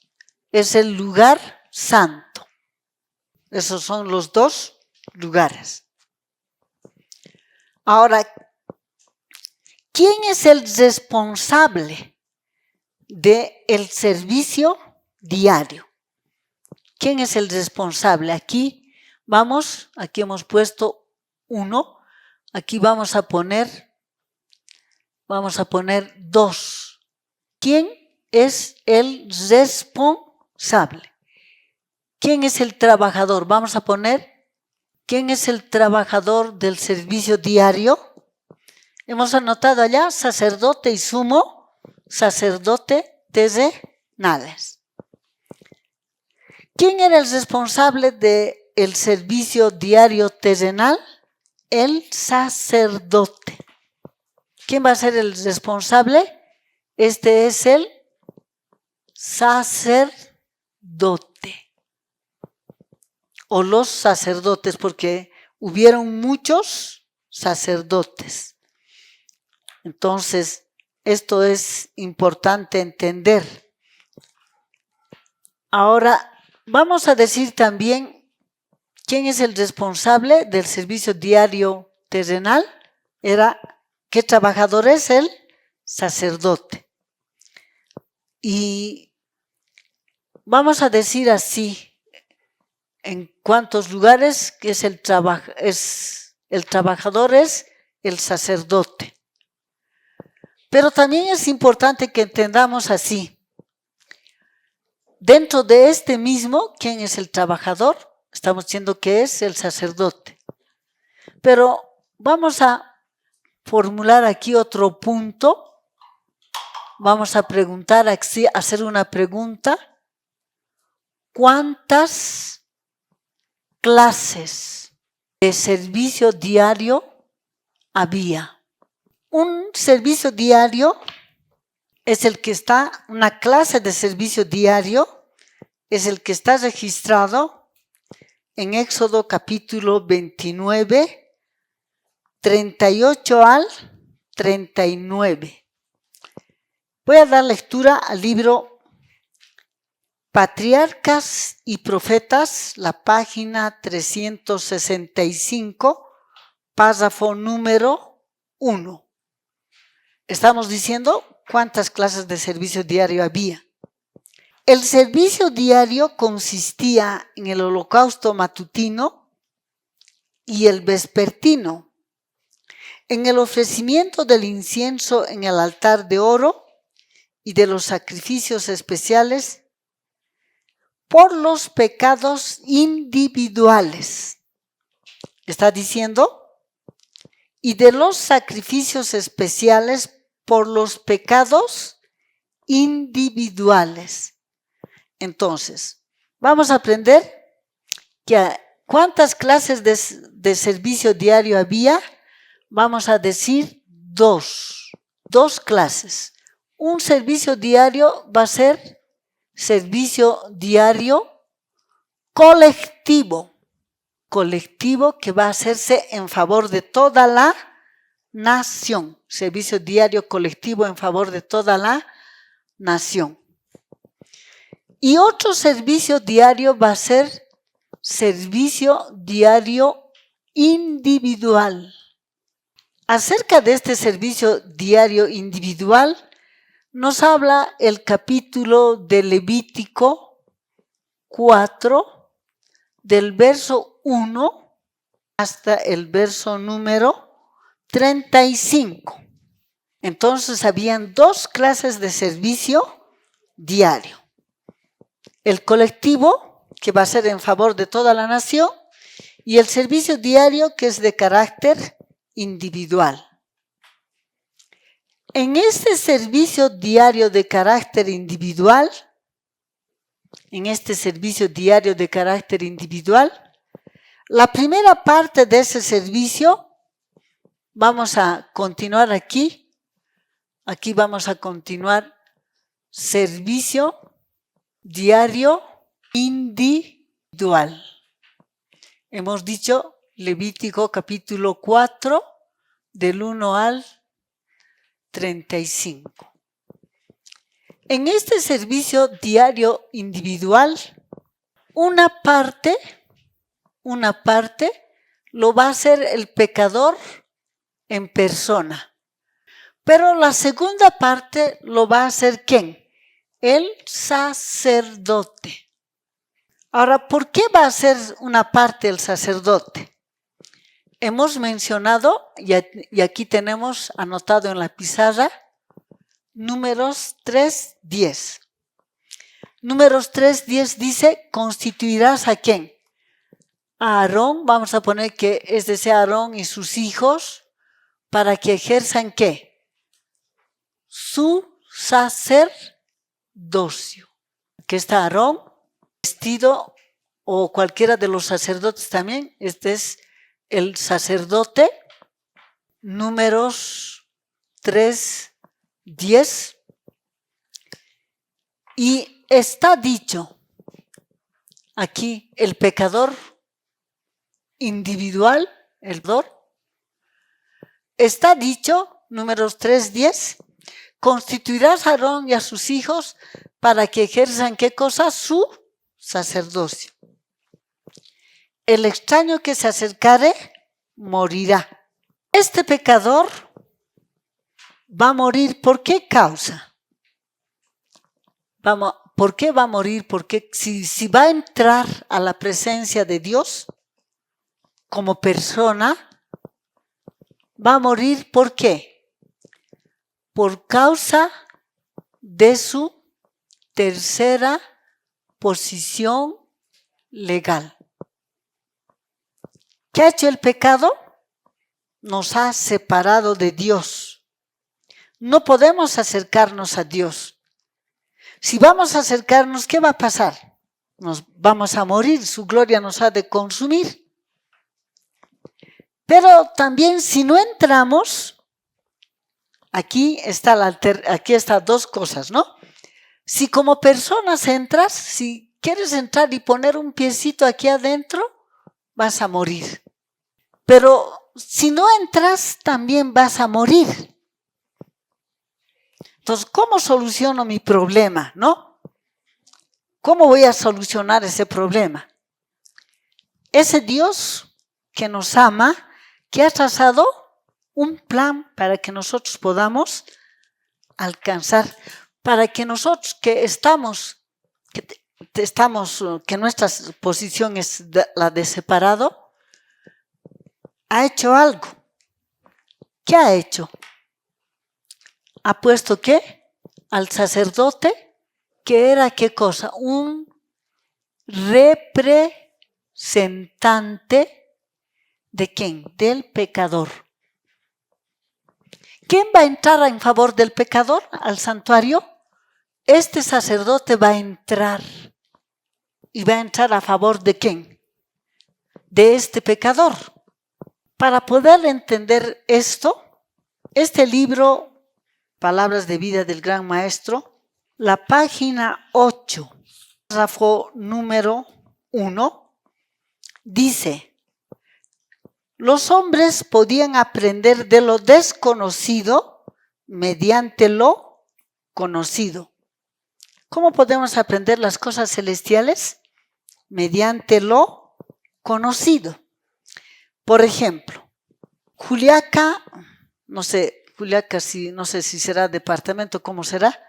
es el lugar santo. Esos son los 2 lugares. Ahora, ¿quién es el responsable del servicio diario? ¿Quién es el responsable? Aquí hemos puesto 1, aquí vamos a poner 2. ¿Quién es el responsable? ¿Quién es el trabajador? Vamos a poner, ¿quién es el trabajador del servicio diario? Hemos anotado allá: sacerdote y sumo sacerdote terrenales. ¿Quién era el responsable del servicio diario terrenal? El sacerdote. ¿Quién va a ser el responsable? Este es el sacerdote. O los sacerdotes, porque hubieron muchos sacerdotes. Entonces, esto es importante entender. Ahora, vamos a decir también quién es el responsable del servicio diario terrenal. ¿Qué trabajador es? El sacerdote. Y vamos a decir así: en cuántos lugares que es el trabajador es el sacerdote. Pero también es importante que entendamos así: dentro de este mismo, ¿quién es el trabajador? Estamos diciendo que es el sacerdote. Pero vamos a formular aquí otro punto. Vamos a preguntar, hacer una pregunta: ¿cuántas clases de servicio diario había? Un servicio diario es el que está, una clase de servicio diario es el que está registrado en Éxodo capítulo 29, 38 al 39. Voy a dar lectura al libro Patriarcas y Profetas, la página 365, párrafo número 1. Estamos diciendo cuántas clases de servicio diario había. El servicio diario consistía en el holocausto matutino y el vespertino, en el ofrecimiento del incienso en el altar de oro y de los sacrificios especiales por los pecados individuales. Está diciendo, y de los sacrificios especiales por los pecados individuales. Entonces, vamos a aprender que cuántas clases de servicio diario había. Vamos a decir 2 clases. Un servicio diario va a ser servicio diario colectivo que va a hacerse en favor de toda la nación. Servicio diario colectivo en favor de toda la nación. Y otro servicio diario va a ser servicio diario individual. Acerca de este servicio diario individual nos habla el capítulo de Levítico 4, del verso 1 hasta el verso número 35. Entonces habían 2 clases de servicio diario. El colectivo, que va a ser en favor de toda la nación, y el servicio diario que es de carácter individual. En este servicio diario de carácter individual, la primera parte de ese servicio, vamos a continuar aquí vamos a continuar servicio diario individual. Hemos dicho Levítico capítulo 4, del 1 al 35. En este servicio diario individual, una parte lo va a hacer el pecador en persona. Pero la segunda parte lo va a hacer ¿quién? El sacerdote. Ahora, ¿por qué va a hacer una parte el sacerdote? Hemos mencionado, y aquí tenemos anotado en la pizarra, Números 3:10. Números 3:10 dice, constituirás ¿a quién? A Aarón, vamos a poner que es de ese Aarón y sus hijos, para que ejerzan ¿qué? Su sacerdocio. Aquí está Aarón, vestido, o cualquiera de los sacerdotes también. Este es el sacerdote. Números 3:10. Y está dicho aquí el pecador individual, el pecador. Está dicho, Números 3:10, constituirás a Aarón y a sus hijos para que ejerzan ¿qué cosa? Su sacerdocio. El extraño que se acercare morirá. Este pecador va a morir, ¿por qué causa? ¿Por qué va a morir? Porque si va a entrar a la presencia de Dios como persona, va a morir, ¿por qué? Por causa de su tercera posición legal. ¿Qué ha hecho el pecado? Nos ha separado de Dios. No podemos acercarnos a Dios. Si vamos a acercarnos, ¿qué va a pasar? Nos vamos a morir, su gloria nos ha de consumir. Pero también si no entramos, aquí está dos cosas, ¿no? Si como personas entras, si quieres entrar y poner un piecito aquí adentro, vas a morir. Pero si no entras, también vas a morir. Entonces, ¿cómo soluciono mi problema, no? ¿Cómo voy a solucionar ese problema? Ese Dios que nos ama, que ha trazado un plan para que nosotros podamos alcanzar, para que nosotros que nuestra posición es la de separado, ha hecho algo. ¿Qué ha hecho? Ha puesto ¿qué? Al sacerdote, que era ¿qué cosa? Un representante ¿de quién? Del pecador. ¿Quién va a entrar en favor del pecador al santuario? Este sacerdote va a entrar. ¿Y va a entrar a favor de quién? De este pecador. Para poder entender esto, este libro, Palabras de Vida del Gran Maestro, la página 8, párrafo número 1, dice: los hombres podían aprender de lo desconocido mediante lo conocido. ¿Cómo podemos aprender las cosas celestiales? Mediante lo conocido. Por ejemplo, Juliaca, no sé si será departamento, ¿cómo será?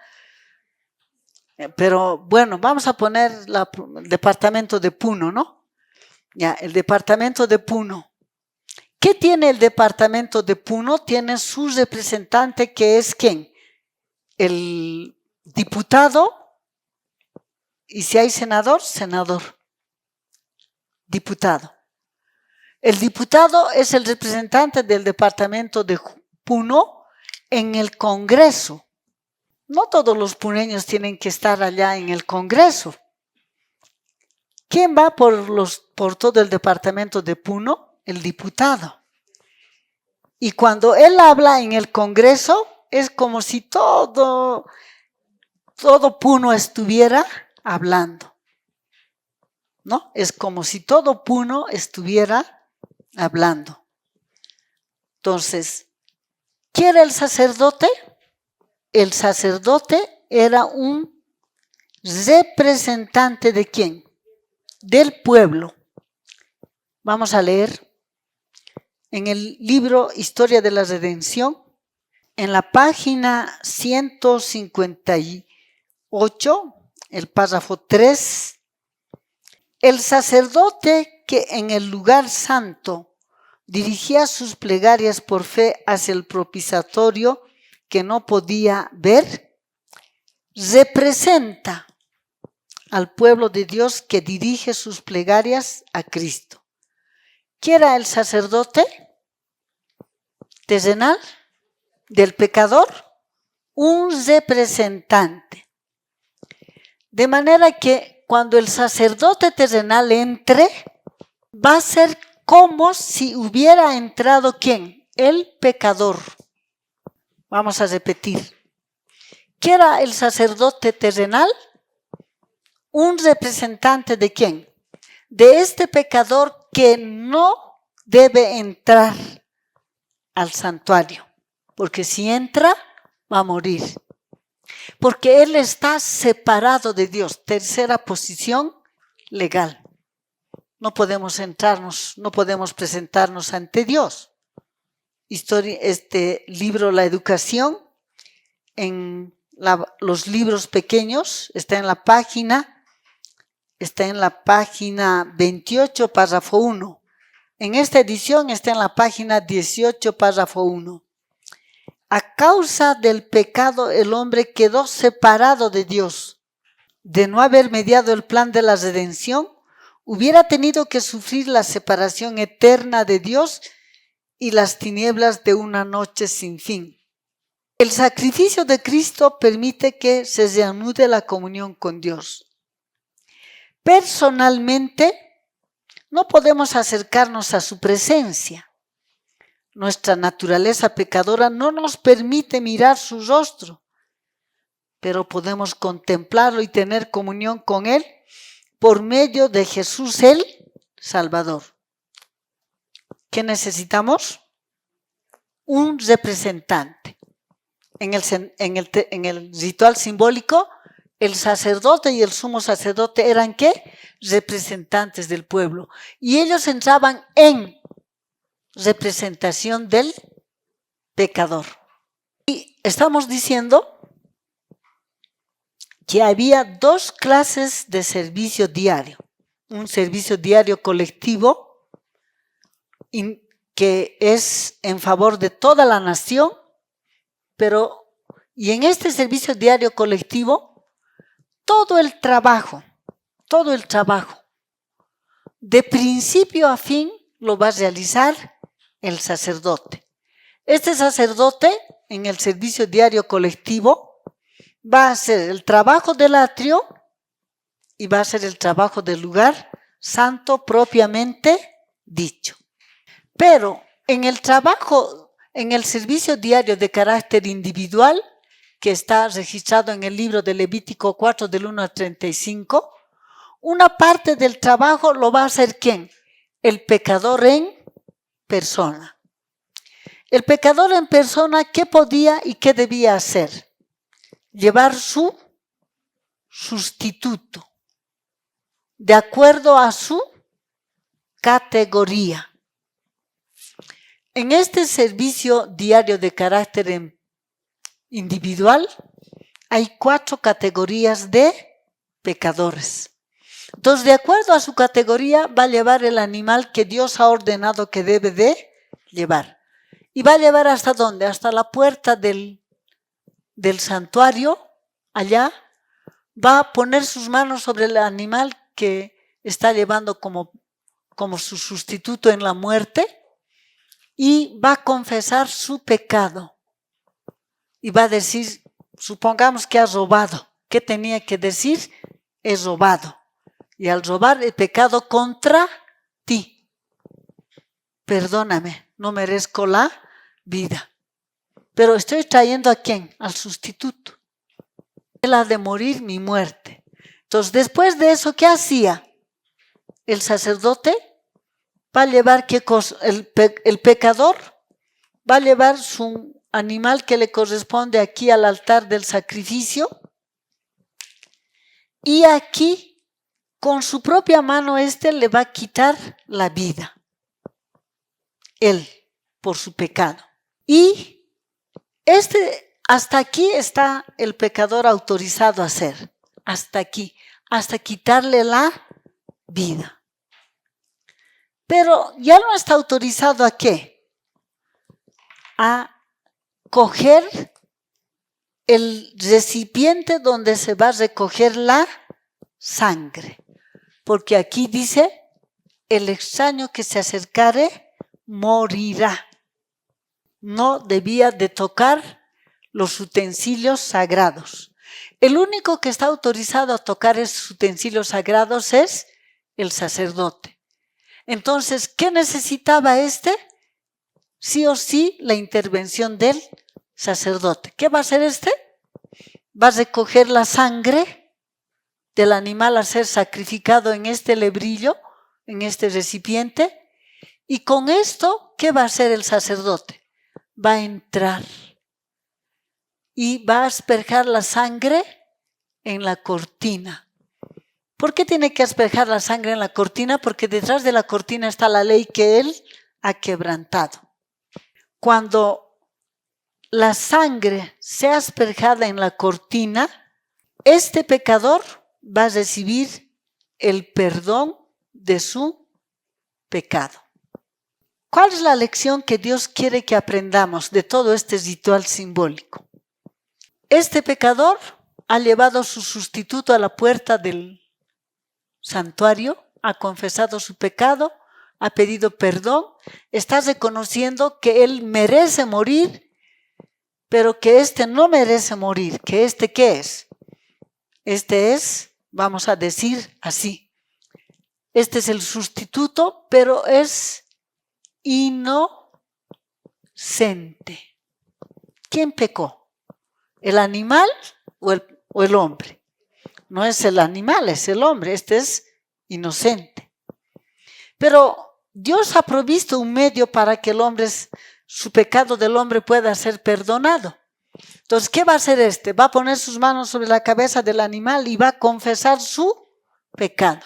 Pero bueno, vamos a poner el departamento de Puno, ¿no? Ya, el departamento de Puno. ¿Qué tiene el departamento de Puno? Tiene su representante, que es ¿quién? El diputado, y si hay senador, diputado. El diputado es el representante del departamento de Puno en el Congreso. No todos los puneños tienen que estar allá en el Congreso. ¿Quién va por todo el departamento de Puno? El diputado. Y cuando él habla en el Congreso, es como si todo Puno estuviera hablando, ¿no? Es como si todo Puno estuviera hablando. Entonces, ¿quién era el sacerdote? El sacerdote era un representante ¿de quién? Del pueblo. Vamos a leer en el libro Historia de la Redención, en la página 158, el párrafo 3, el sacerdote que en el lugar santo dirigía sus plegarias por fe hacia el propiciatorio que no podía ver, representa al pueblo de Dios que dirige sus plegarias a Cristo. ¿Quién era el sacerdote terrenal del pecador? Un representante. De manera que cuando el sacerdote terrenal entre, va a ser como si hubiera entrado ¿quién? El pecador. Vamos a repetir. ¿Qué era el sacerdote terrenal? Un representante ¿de quién? De este pecador que no debe entrar al santuario, porque si entra va a morir, porque él está separado de Dios. Tercera posición legal. No podemos entrarnos, no podemos presentarnos ante Dios. Este libro, La Educación, en los libros pequeños, está en la página 28, párrafo 1. En esta edición está en la página 18, párrafo 1. A causa del pecado, el hombre quedó separado de Dios. De no haber mediado el plan de la redención, hubiera tenido que sufrir la separación eterna de Dios y las tinieblas de una noche sin fin. El sacrificio de Cristo permite que se reanude la comunión con Dios. Personalmente, no podemos acercarnos a su presencia. Nuestra naturaleza pecadora no nos permite mirar su rostro, pero podemos contemplarlo y tener comunión con Él por medio de Jesús el Salvador. ¿Qué necesitamos? Un representante. En el ritual simbólico, el sacerdote y el sumo sacerdote eran ¿qué? Representantes del pueblo. Y ellos entraban en representación del pecador. Y estamos diciendo que había dos clases de servicio diario. Un servicio diario colectivo que es en favor de toda la nación, y en este servicio diario colectivo, todo el trabajo, de principio a fin, lo va a realizar el sacerdote. Este sacerdote, en el servicio diario colectivo, va a hacer el trabajo del atrio y va a hacer el trabajo del lugar santo propiamente dicho. Pero en el servicio diario de carácter individual, que está registrado en el libro de Levítico 4 del 1 al 35, una parte del trabajo lo va a hacer ¿quién? El pecador en persona. El pecador en persona, ¿qué podía y qué debía hacer? Llevar su sustituto, de acuerdo a su categoría. En este servicio diario de carácter individual, hay 4 categorías de pecadores. Entonces, de acuerdo a su categoría, va a llevar el animal que Dios ha ordenado que debe de llevar. ¿Y va a llevar hasta dónde? Hasta la puerta del santuario, allá. Va a poner sus manos sobre el animal que está llevando como como su sustituto en la muerte y va a confesar su pecado. Y va a decir, supongamos que ha robado. ¿Qué tenía que decir? He robado. Y al robar he pecado contra ti. Perdóname, no merezco la vida. Pero estoy trayendo ¿a quién? Al sustituto. Él ha de morir mi muerte. Entonces, después de eso, ¿qué hacía? El sacerdote va a llevar ¿qué cosa? El pecador va a llevar su animal que le corresponde aquí al altar del sacrificio. Y aquí, con su propia mano, le va a quitar la vida. Él, por su pecado. Y hasta aquí está el pecador autorizado a hacer. Hasta aquí. Hasta quitarle la vida. Pero ya no está autorizado ¿a qué? A coger el recipiente donde se va a recoger la sangre. Porque aquí dice, el extraño que se acercare morirá. No debía de tocar los utensilios sagrados. El único que está autorizado a tocar esos utensilios sagrados es el sacerdote. Entonces, ¿qué necesitaba Sí o sí, la intervención del sacerdote. ¿Qué va a hacer Va a recoger la sangre del animal a ser sacrificado en este lebrillo, en este recipiente, y con esto, ¿qué va a hacer el sacerdote? Va a entrar y va a asperjar la sangre en la cortina. ¿Por qué tiene que asperjar la sangre en la cortina? Porque detrás de la cortina está la ley que él ha quebrantado. Cuando la sangre sea asperjada en la cortina, este pecador va a recibir el perdón de su pecado. ¿Cuál es la lección que Dios quiere que aprendamos de todo este ritual simbólico? Este pecador ha llevado su sustituto a la puerta del santuario, ha confesado su pecado, ha pedido perdón, está reconociendo que él merece morir, pero que no merece morir, que ¿qué es? Vamos a decir así, es el sustituto, pero es inocente. ¿Quién pecó? ¿El animal o el hombre? No es el animal, es el hombre, es inocente. Pero Dios ha provisto un medio para que su pecado del hombre pueda ser perdonado. Entonces, ¿qué va a hacer Va a poner sus manos sobre la cabeza del animal y va a confesar su pecado.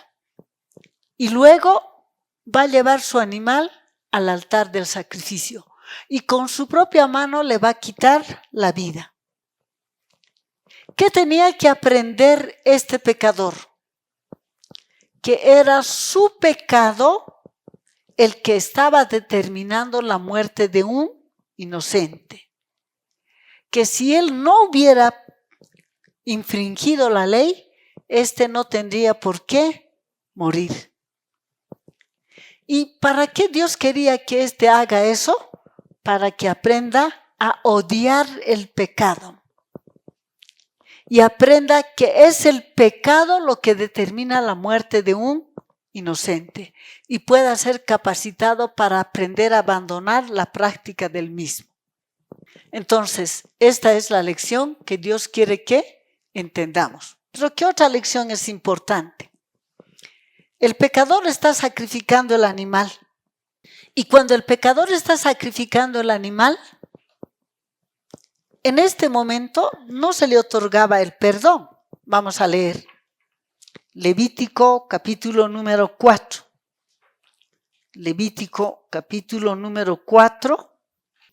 Y luego va a llevar su animal al altar del sacrificio. Y con su propia mano le va a quitar la vida. ¿Qué tenía que aprender este pecador? Que era su pecado el que estaba determinando la muerte de un inocente. Que si él no hubiera infringido la ley, no tendría por qué morir. ¿Y para qué Dios quería que haga eso? Para que aprenda a odiar el pecado. Y aprenda que es el pecado lo que determina la muerte de un inocente. Y pueda ser capacitado para aprender a abandonar la práctica del mismo. Entonces, esta es la lección que Dios quiere que entendamos. Pero ¿qué otra lección es importante? El pecador está sacrificando el animal. Y cuando el pecador está sacrificando el animal, en este momento no se le otorgaba el perdón. Vamos a leer Levítico capítulo número 4. Levítico capítulo número 4.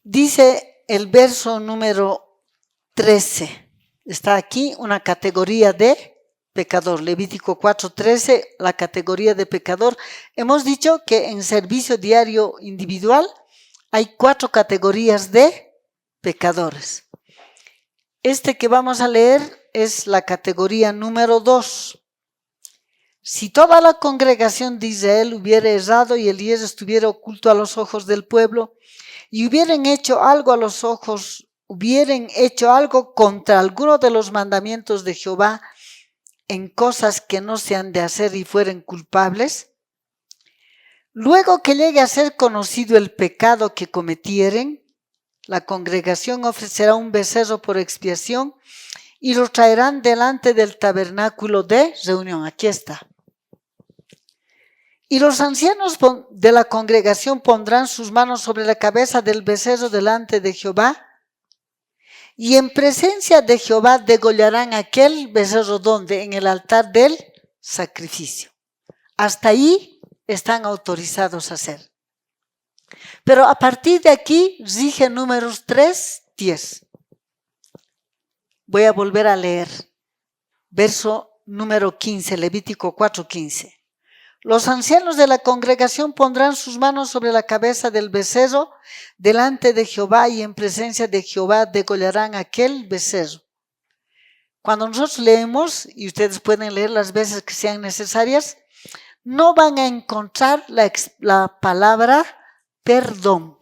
Dice el verso número 13. Está aquí una categoría de pecador. Levítico 4:13, la categoría de pecador. Hemos dicho que en servicio diario individual hay 4 categorías de pecadores. Que vamos a leer es la categoría número 2. si toda la congregación de Israel hubiera errado y Elías estuviera oculto a los ojos del pueblo, y hubieran hecho algo contra alguno de los mandamientos de Jehová en cosas que no se han de hacer y fueren culpables, luego que llegue a ser conocido el pecado que cometieren, la congregación ofrecerá un becerro por expiación y lo traerán delante del tabernáculo de reunión. Aquí está. Y los ancianos de la congregación pondrán sus manos sobre la cabeza del becerro delante de Jehová, y en presencia de Jehová degollarán aquel becerro, ¿dónde? En el altar del sacrificio. Hasta ahí están autorizados a hacer. Pero a partir de aquí rige Números 3:10. Voy a volver a leer. Verso número 15, Levítico 4:15. Los ancianos de la congregación pondrán sus manos sobre la cabeza del becerro delante de Jehová, y en presencia de Jehová degollarán aquel becerro. Cuando nosotros leemos, y ustedes pueden leer las veces que sean necesarias, no van a encontrar la palabra perdón.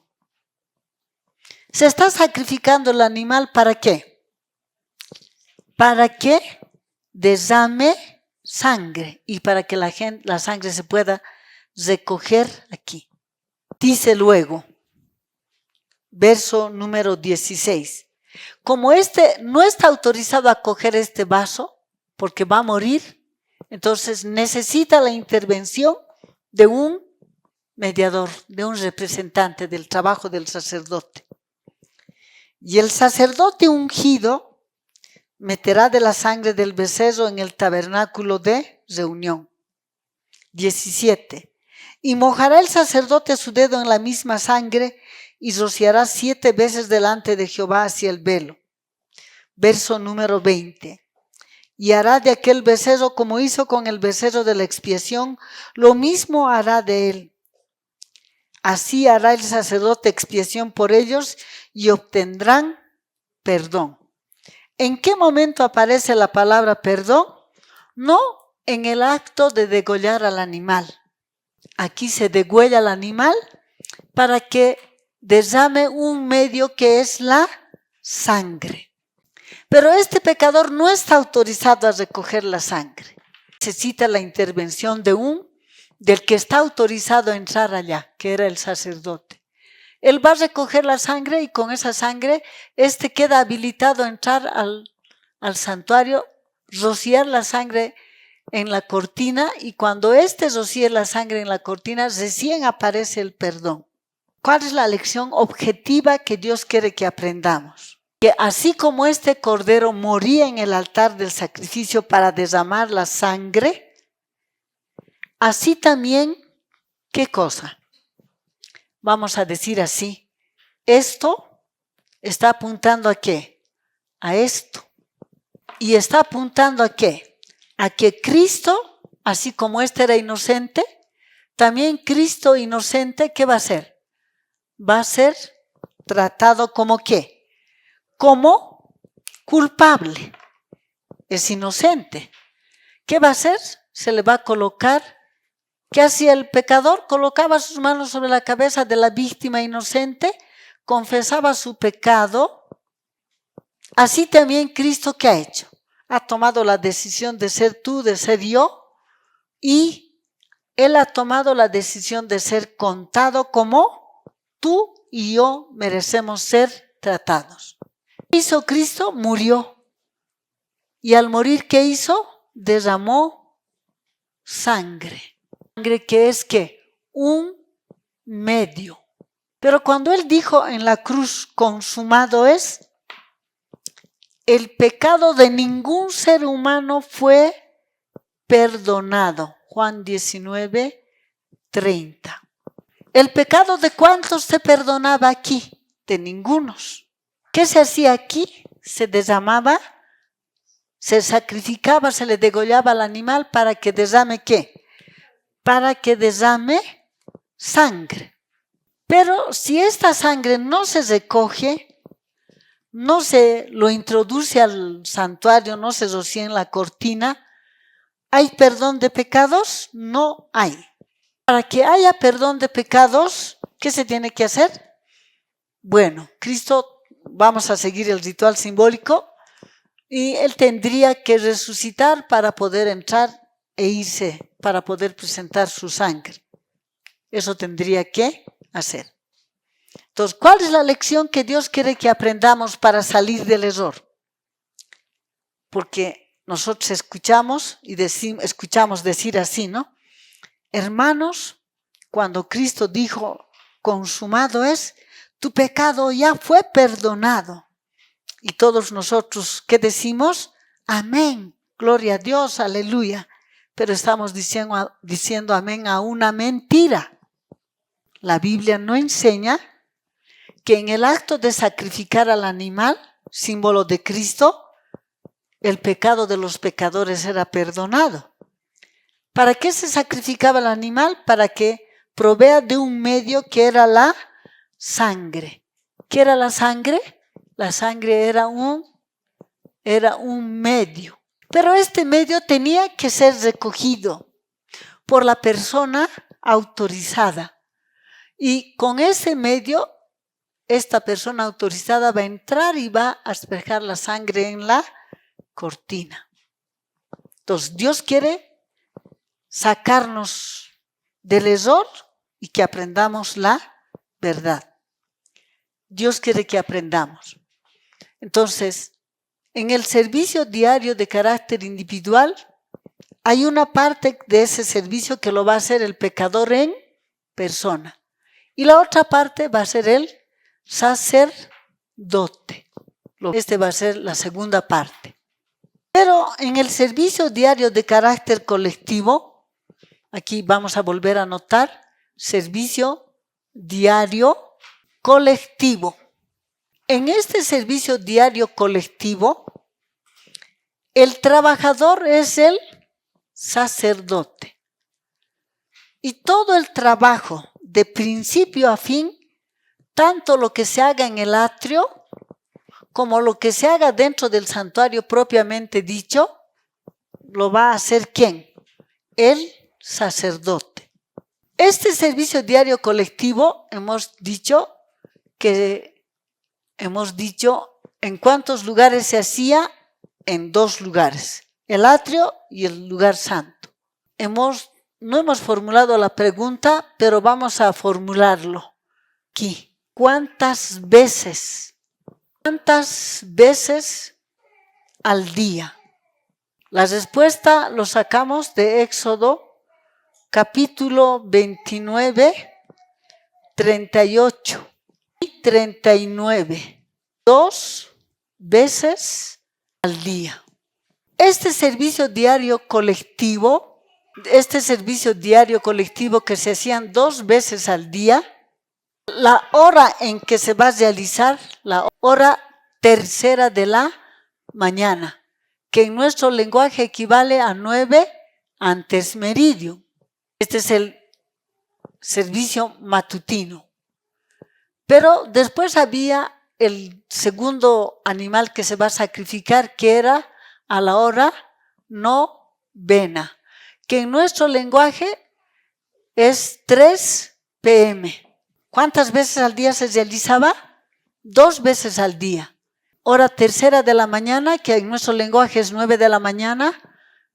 Se está sacrificando el animal, ¿para qué? Para que derrame sangre y para que la sangre se pueda recoger aquí. Dice luego, verso número 16, como no está autorizado a coger este vaso porque va a morir, entonces necesita la intervención de un mediador, de un representante del trabajo del sacerdote. Y el sacerdote ungido meterá de la sangre del becerro en el tabernáculo de reunión. 17. Y mojará el sacerdote su dedo en la misma sangre y rociará 7 veces delante de Jehová hacia el velo. Verso número 20. Y hará de aquel becerro como hizo con el becerro de la expiación, lo mismo hará de él. Así hará el sacerdote expiación por ellos y obtendrán perdón. ¿En qué momento aparece la palabra perdón? No en el acto de degollar al animal. Aquí se degüella al animal para que derrame un medio que es la sangre. Pero este pecador no está autorizado a recoger la sangre. Necesita la intervención del que está autorizado a entrar allá, que era el sacerdote. Él va a recoger la sangre y con esa sangre queda habilitado a entrar al santuario, rociar la sangre en la cortina, y cuando rocíe la sangre en la cortina, recién aparece el perdón. ¿Cuál es la lección objetiva que Dios quiere que aprendamos? Que así como este cordero moría en el altar del sacrificio para derramar la sangre, así también, ¿qué cosa? Vamos a decir así, esto está apuntando ¿a qué? A esto. ¿Y está apuntando a qué? A que Cristo, así como era inocente, también Cristo inocente, ¿qué va a hacer? Va a ser tratado como ¿qué? Como culpable. Es inocente. ¿Qué va a hacer? Se le va a colocar. ¿Qué hacía el pecador? Colocaba sus manos sobre la cabeza de la víctima inocente, confesaba su pecado. Así también Cristo, ¿qué ha hecho? Ha tomado la decisión de ser tú, de ser yo, y Él ha tomado la decisión de ser contado como tú y yo merecemos ser tratados. ¿Qué hizo Cristo? Murió. Y al morir, ¿qué hizo? Derramó sangre. Sangre que es ¿qué? Un medio. Pero cuando Él dijo en la cruz, consumado es, el pecado de ningún ser humano fue perdonado. Juan 19:30. ¿El pecado de cuántos se perdonaba aquí? De ningunos. ¿Qué se hacía aquí? Se derramaba, se sacrificaba, se le degollaba al animal para que derrame ¿qué? Para que derrame sangre. Pero si esta sangre no se recoge, no se lo introduce al santuario, no se rocía en la cortina, ¿Hay perdón de pecados? No hay. Para que haya perdón de pecados, ¿qué se tiene que hacer? Bueno, Cristo, vamos a seguir el ritual simbólico, y Él tendría que resucitar para poder entrar e irse, para poder presentar su sangre. Eso tendría que hacer. Entonces, ¿cuál es la lección que Dios quiere que aprendamos para salir del error? Porque nosotros escuchamos decir así, ¿no? Hermanos, cuando Cristo dijo, consumado es, tu pecado ya fue perdonado. Y todos nosotros, ¿qué decimos? Amén, gloria a Dios, aleluya. Pero estamos diciendo amén a una mentira. La Biblia no enseña que en el acto de sacrificar al animal, símbolo de Cristo, el pecado de los pecadores era perdonado. ¿Para qué se sacrificaba el animal? Para que provea de un medio que era la sangre. ¿Qué era la sangre? La sangre era un medio. Pero este medio tenía que ser recogido por la persona autorizada. Y con ese medio, esta persona autorizada va a entrar y va a asperjar la sangre en la cortina. Entonces, Dios quiere sacarnos del error y que aprendamos la verdad. Dios quiere que aprendamos. Entonces, en el servicio diario de carácter individual, hay una parte de ese servicio que lo va a hacer el pecador en persona. Y la otra parte va a ser el sacerdote. Este va a ser la segunda parte. Pero en el servicio diario de carácter colectivo, aquí vamos a volver a notar, servicio diario colectivo. En este servicio diario colectivo, el trabajador es el sacerdote. Y todo el trabajo, de principio a fin, tanto lo que se haga en el atrio, como lo que se haga dentro del santuario propiamente dicho, lo va a hacer ¿quién? El sacerdote. Este servicio diario colectivo, hemos dicho en cuántos lugares se hacía, en 2 lugares, el atrio y el lugar santo. No hemos formulado la pregunta, pero vamos a formularlo aquí. ¿Cuántas veces al día? La respuesta lo sacamos de Éxodo capítulo 29, 38 y 39. 2 veces al día. Este servicio diario colectivo que se hacían 2 veces al día, la hora en que se va a realizar, la hora tercera de la mañana, que en nuestro lenguaje equivale a 9 antes meridio. Este es el servicio matutino. Pero después había el segundo animal que se va a sacrificar, que era a la hora novena, que en nuestro lenguaje es 3 p.m. ¿Cuántas veces al día se realizaba? 2 veces al día. Hora tercera de la mañana, que en nuestro lenguaje es 9 de la mañana,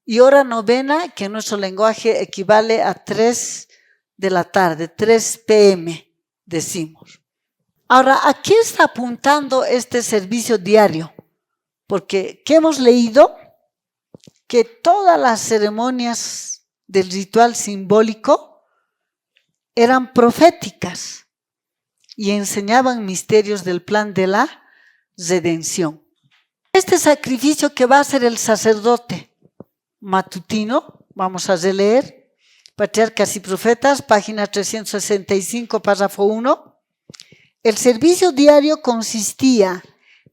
y hora novena, que en nuestro lenguaje equivale a 3 de la tarde, 3 p.m. decimos. Ahora, ¿a qué está apuntando este servicio diario? Porque, ¿qué hemos leído? Que todas las ceremonias del ritual simbólico eran proféticas y enseñaban misterios del plan de la redención. Este sacrificio que va a hacer el sacerdote matutino, vamos a releer, Patriarcas y Profetas, página 365, párrafo 1. El servicio diario consistía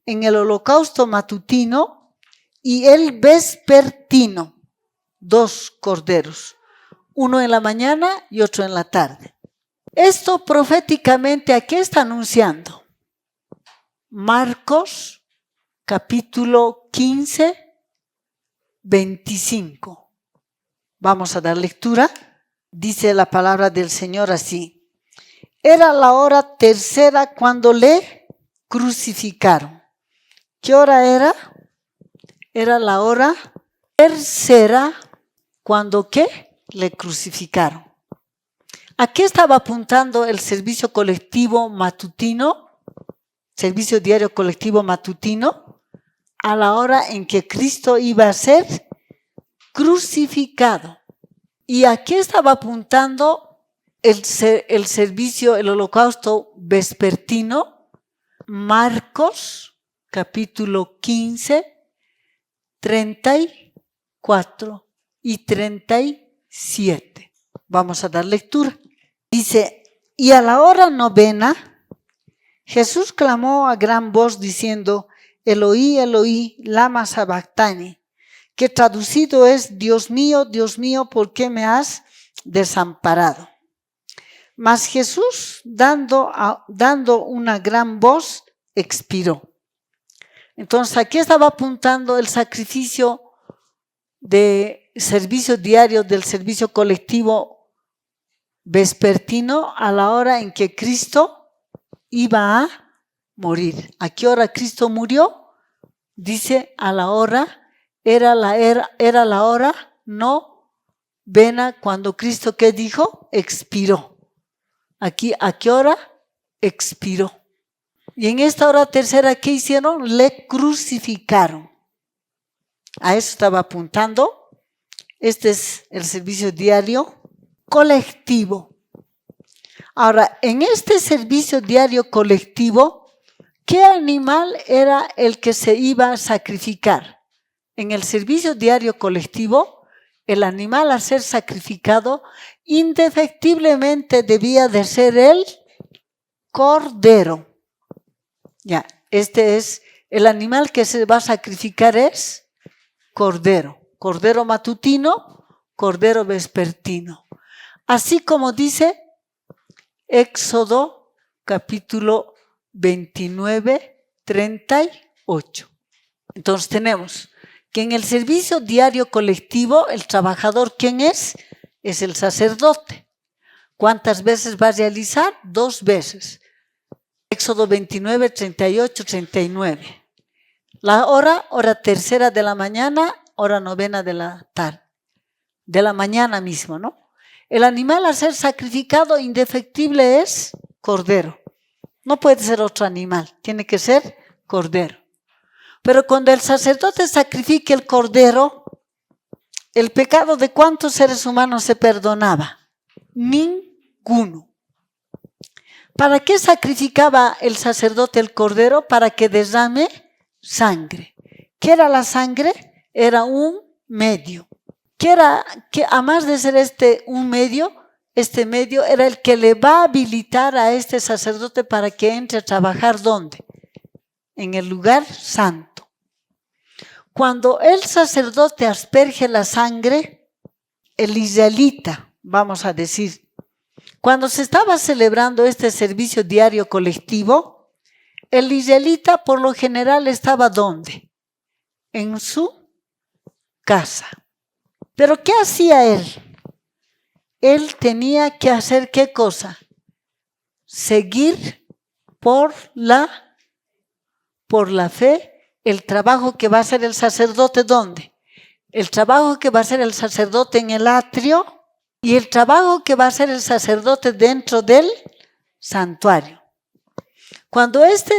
en el holocausto matutino y el vespertino, 2 corderos, uno en la mañana y otro en la tarde. Esto proféticamente, ¿a qué está anunciando? Marcos, capítulo 15, 25. Vamos a dar lectura. Dice la palabra del Señor así. Era la hora tercera cuando le crucificaron. ¿Qué hora era? Era la hora tercera cuando ¿qué? Le crucificaron. ¿A qué estaba apuntando el servicio colectivo matutino? Servicio diario colectivo matutino. A la hora en que Cristo iba a ser crucificado. ¿Y a qué estaba apuntando el servicio, el holocausto vespertino? Marcos, capítulo 15, 34 y 37. Vamos a dar lectura. Dice, y a la hora novena, Jesús clamó a gran voz diciendo, Eloí, Eloí, lama sabactani, que traducido es, Dios mío, ¿por qué me has desamparado? Mas Jesús, dando una gran voz, expiró. Entonces, aquí estaba apuntando el sacrificio de servicio diario, del servicio colectivo vespertino, a la hora en que Cristo iba a morir. ¿A qué hora Cristo murió? Dice, a la hora, era la hora novena, cuando Cristo, ¿qué dijo? Expiró. Aquí, ¿a qué hora? Expiró. Y en esta hora tercera, ¿qué hicieron? Le crucificaron. A eso estaba apuntando. Este es el servicio diario colectivo. Ahora, en este servicio diario colectivo, ¿qué animal era el que se iba a sacrificar? En el servicio diario colectivo, el animal a ser sacrificado indefectiblemente debía de ser el cordero. Ya, este es el animal que se va a sacrificar, es cordero. Cordero matutino, cordero vespertino. Así como dice Éxodo capítulo 29, 38. Entonces tenemos que en el servicio diario colectivo, el trabajador, ¿quién es? Es el sacerdote. ¿Cuántas veces va a realizar? 2 veces. Éxodo 29, 38, 39. La hora tercera de la mañana, hora novena de la tarde. De la mañana mismo, ¿no? El animal a ser sacrificado indefectible es cordero. No puede ser otro animal, tiene que ser cordero. Pero cuando el sacerdote sacrifique el cordero, ¿el pecado de cuántos seres humanos se perdonaba? Ninguno. ¿Para qué sacrificaba el sacerdote el cordero? Para que derrame sangre. ¿Qué era la sangre? Era un medio. ¿Qué era? Que además de ser un medio, este medio era el que le va a habilitar a este sacerdote para que entre a trabajar, ¿dónde? En el lugar santo. Cuando el sacerdote asperge la sangre, el israelita, vamos a decir, cuando se estaba celebrando este servicio diario colectivo, el israelita por lo general estaba ¿dónde? En su casa. ¿Pero qué hacía él? Él tenía que hacer ¿qué cosa? Seguir por la fe el trabajo que va a hacer el sacerdote, ¿dónde? El trabajo que va a hacer el sacerdote en el atrio y el trabajo que va a hacer el sacerdote dentro del santuario. Cuando este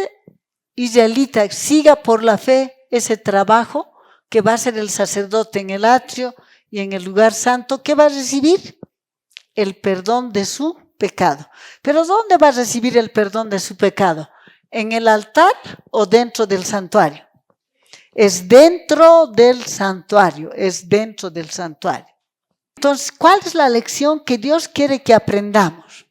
israelita siga por la fe ese trabajo que va a hacer el sacerdote en el atrio y en el lugar santo, ¿qué va a recibir? El perdón de su pecado. ¿Pero dónde va a recibir el perdón de su pecado? ¿En el altar o dentro del santuario? Es dentro del santuario, es dentro del santuario. Entonces, ¿cuál es la lección que Dios quiere que aprendamos?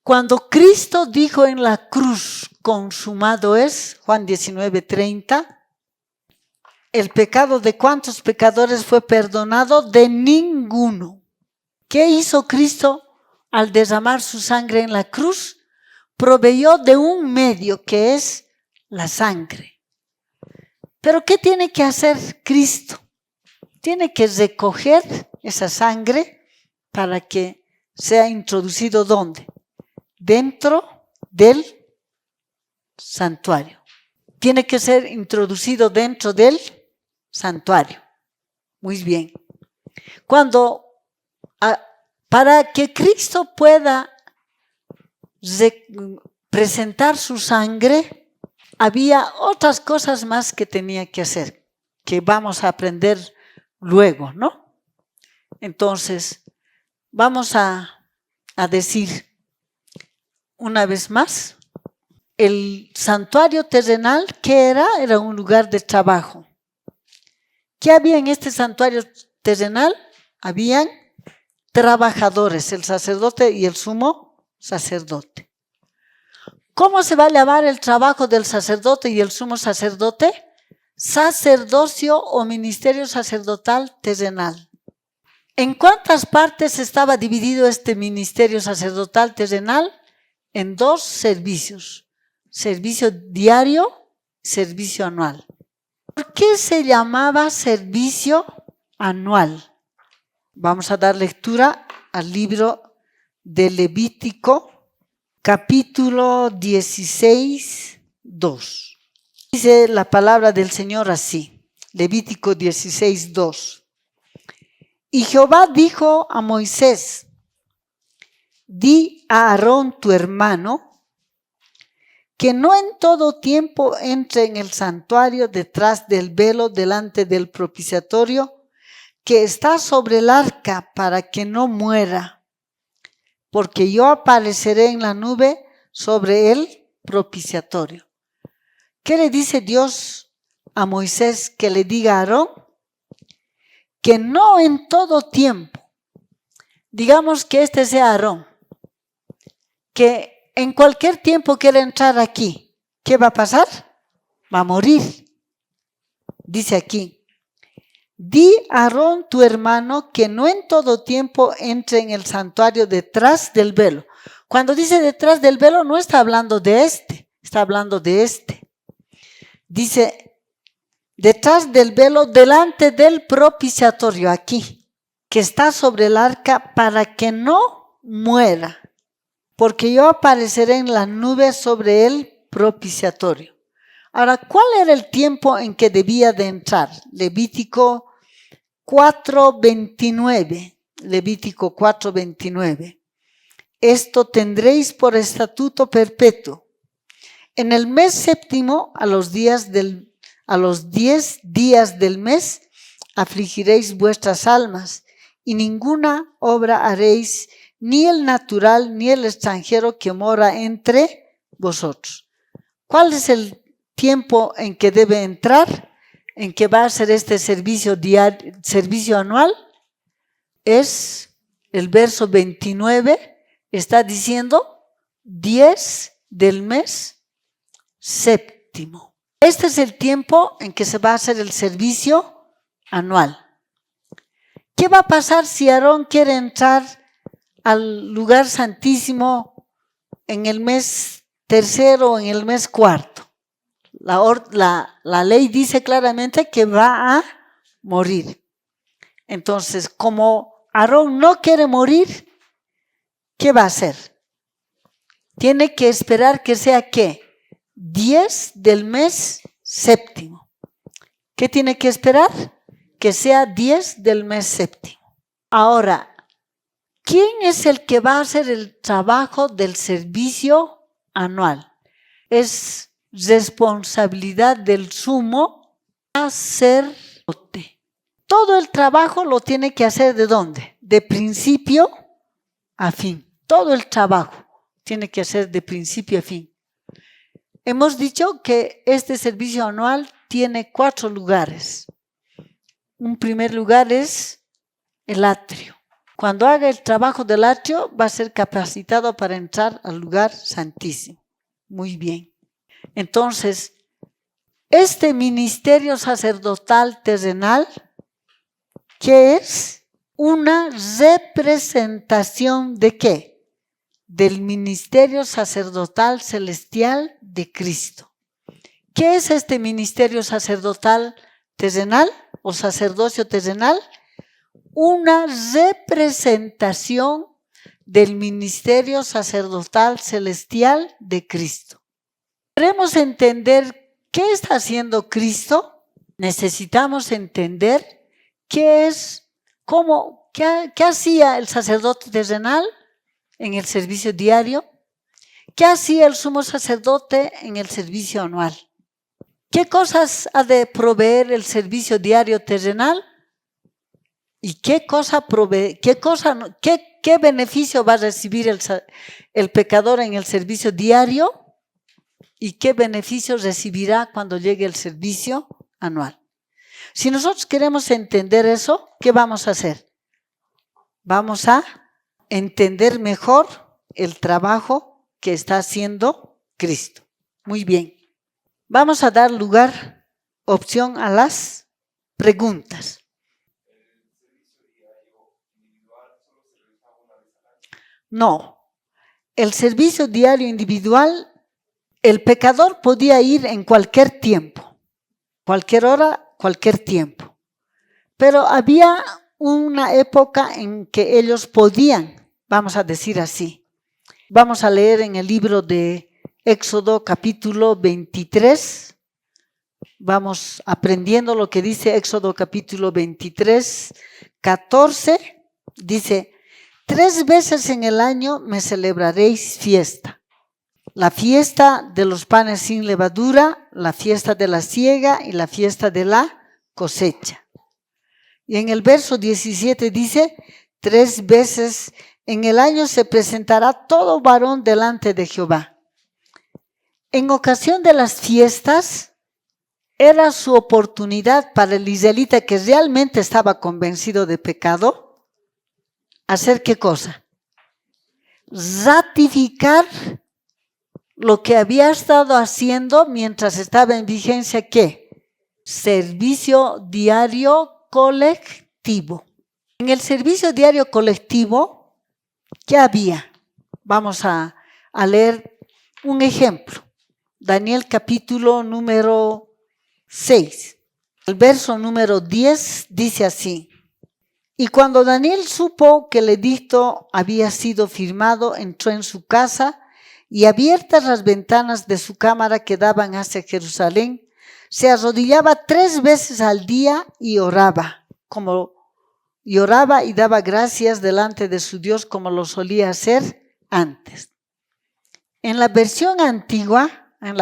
Cuando Cristo dijo en la cruz, consumado es, Juan 19:30, ¿el pecado de cuántos pecadores fue perdonado? De ninguno. ¿Qué hizo Cristo al derramar su sangre en la cruz? Proveyó de un medio que es la sangre. ¿Pero qué tiene que hacer Cristo? tiene que recoger esa sangre para que sea introducido ¿dónde? Dentro del santuario. Tiene que ser introducido dentro del santuario. Muy bien. Para que Cristo pueda presentar su sangre, había otras cosas más que tenía que hacer, que vamos a aprender luego, ¿no? Entonces, vamos a decir una vez más, el santuario terrenal, ¿qué era? Era un lugar de trabajo. ¿Qué había en este santuario terrenal? Habían trabajadores, el sacerdote y el sumo sacerdote. ¿Cómo se va a llamar el trabajo del sacerdote y el sumo sacerdote? Sacerdocio o ministerio sacerdotal terrenal. ¿En cuántas partes estaba dividido este ministerio sacerdotal terrenal? En 2 servicios. Servicio diario, servicio anual. ¿Por qué se llamaba servicio anual? Vamos a dar lectura al libro de Levítico, capítulo 16, 2. Dice la palabra del Señor así, Levítico 16, 2. Y Jehová dijo a Moisés, di a Aarón tu hermano, que no en todo tiempo entre en el santuario detrás del velo delante del propiciatorio, que está sobre el arca, para que no muera, porque yo apareceré en la nube sobre el propiciatorio. ¿Qué le dice Dios a Moisés que le diga a Aarón? Que no en todo tiempo, digamos que este sea Aarón, que en cualquier tiempo quiere entrar aquí, ¿qué va a pasar? Va a morir. Dice aquí, di a Aarón tu hermano que no en todo tiempo entre en el santuario detrás del velo. Cuando dice detrás del velo no está hablando de este, está hablando de este. Dice, detrás del velo delante del propiciatorio aquí, que está sobre el arca para que no muera. Porque yo apareceré en la nube sobre el propiciatorio. Ahora, ¿cuál era el tiempo en que debía de entrar? Levítico 4:29. Levítico 4:29. Esto tendréis por estatuto perpetuo. En el mes séptimo, a los 10 días del mes, afligiréis vuestras almas, y ninguna obra haréis, ni el natural ni el extranjero que mora entre vosotros. ¿Cuál es el tiempo en que debe entrar? ¿En que va a ser este servicio diario, servicio anual? Es el verso 29, está diciendo 10 del mes séptimo. Este es el tiempo en que se va a hacer el servicio anual. ¿Qué va a pasar si Aarón quiere entrar al lugar santísimo en el mes tercero o en el mes cuarto? La ley dice claramente que va a morir. Entonces, como Aarón no quiere morir, ¿qué va a hacer? Tiene que esperar que sea ¿qué? 10 del mes séptimo. ¿Qué tiene que esperar? Que sea 10 del mes séptimo. Ahora, ¿quién es el que va a hacer el trabajo del servicio anual? Es responsabilidad del sumo sacerdote. Todo el trabajo lo tiene que hacer ¿de dónde? De principio a fin. Todo el trabajo tiene que hacer de principio a fin. Hemos dicho que este servicio anual tiene 4 lugares. Un primer lugar es el atrio. Cuando haga el trabajo del atrio, va a ser capacitado para entrar al lugar santísimo. Muy bien. Entonces, este ministerio sacerdotal terrenal, ¿qué es? Una representación ¿de qué? Del ministerio sacerdotal celestial de Cristo. ¿Qué es este ministerio sacerdotal terrenal? o sacerdocio terrenal, una representación del ministerio sacerdotal celestial de Cristo. ¿Queremos entender qué está haciendo Cristo? Necesitamos entender qué hacía el sacerdote terrenal en el servicio diario, qué hacía el sumo sacerdote en el servicio anual, qué cosas ha de proveer el servicio diario terrenal y qué beneficio va a recibir el pecador en el servicio diario y qué beneficio recibirá cuando llegue el servicio anual. Si nosotros queremos entender eso, ¿qué vamos a hacer? Vamos a entender mejor el trabajo que está haciendo Cristo. Muy bien. Vamos a dar opción a las preguntas. No, el servicio diario individual, el pecador podía ir en cualquier tiempo, cualquier hora, cualquier tiempo. Pero había una época en que ellos podían, vamos a decir así. Vamos a leer en el libro de Éxodo capítulo 23. Vamos aprendiendo lo que dice Éxodo capítulo 23, 14. Dice: 3 veces en el año me celebraréis fiesta. La fiesta de los panes sin levadura, la fiesta de la siega y la fiesta de la cosecha. Y en el verso 17 dice: 3 veces en el año se presentará todo varón delante de Jehová. En ocasión de las fiestas, era su oportunidad para el israelita que realmente estaba convencido de pecado, ¿hacer qué cosa? Ratificar lo que había estado haciendo mientras estaba en vigencia, ¿qué? Servicio diario colectivo. En el servicio diario colectivo, ¿qué había? Vamos a leer un ejemplo. Daniel capítulo número 6. El verso número 10 dice así: y cuando Daniel supo que el edicto había sido firmado, entró en su casa y abiertas las ventanas de su cámara que daban hacia Jerusalén, se arrodillaba 3 veces al día y oraba y daba gracias delante de su Dios como lo solía hacer antes. En la versión antigua, en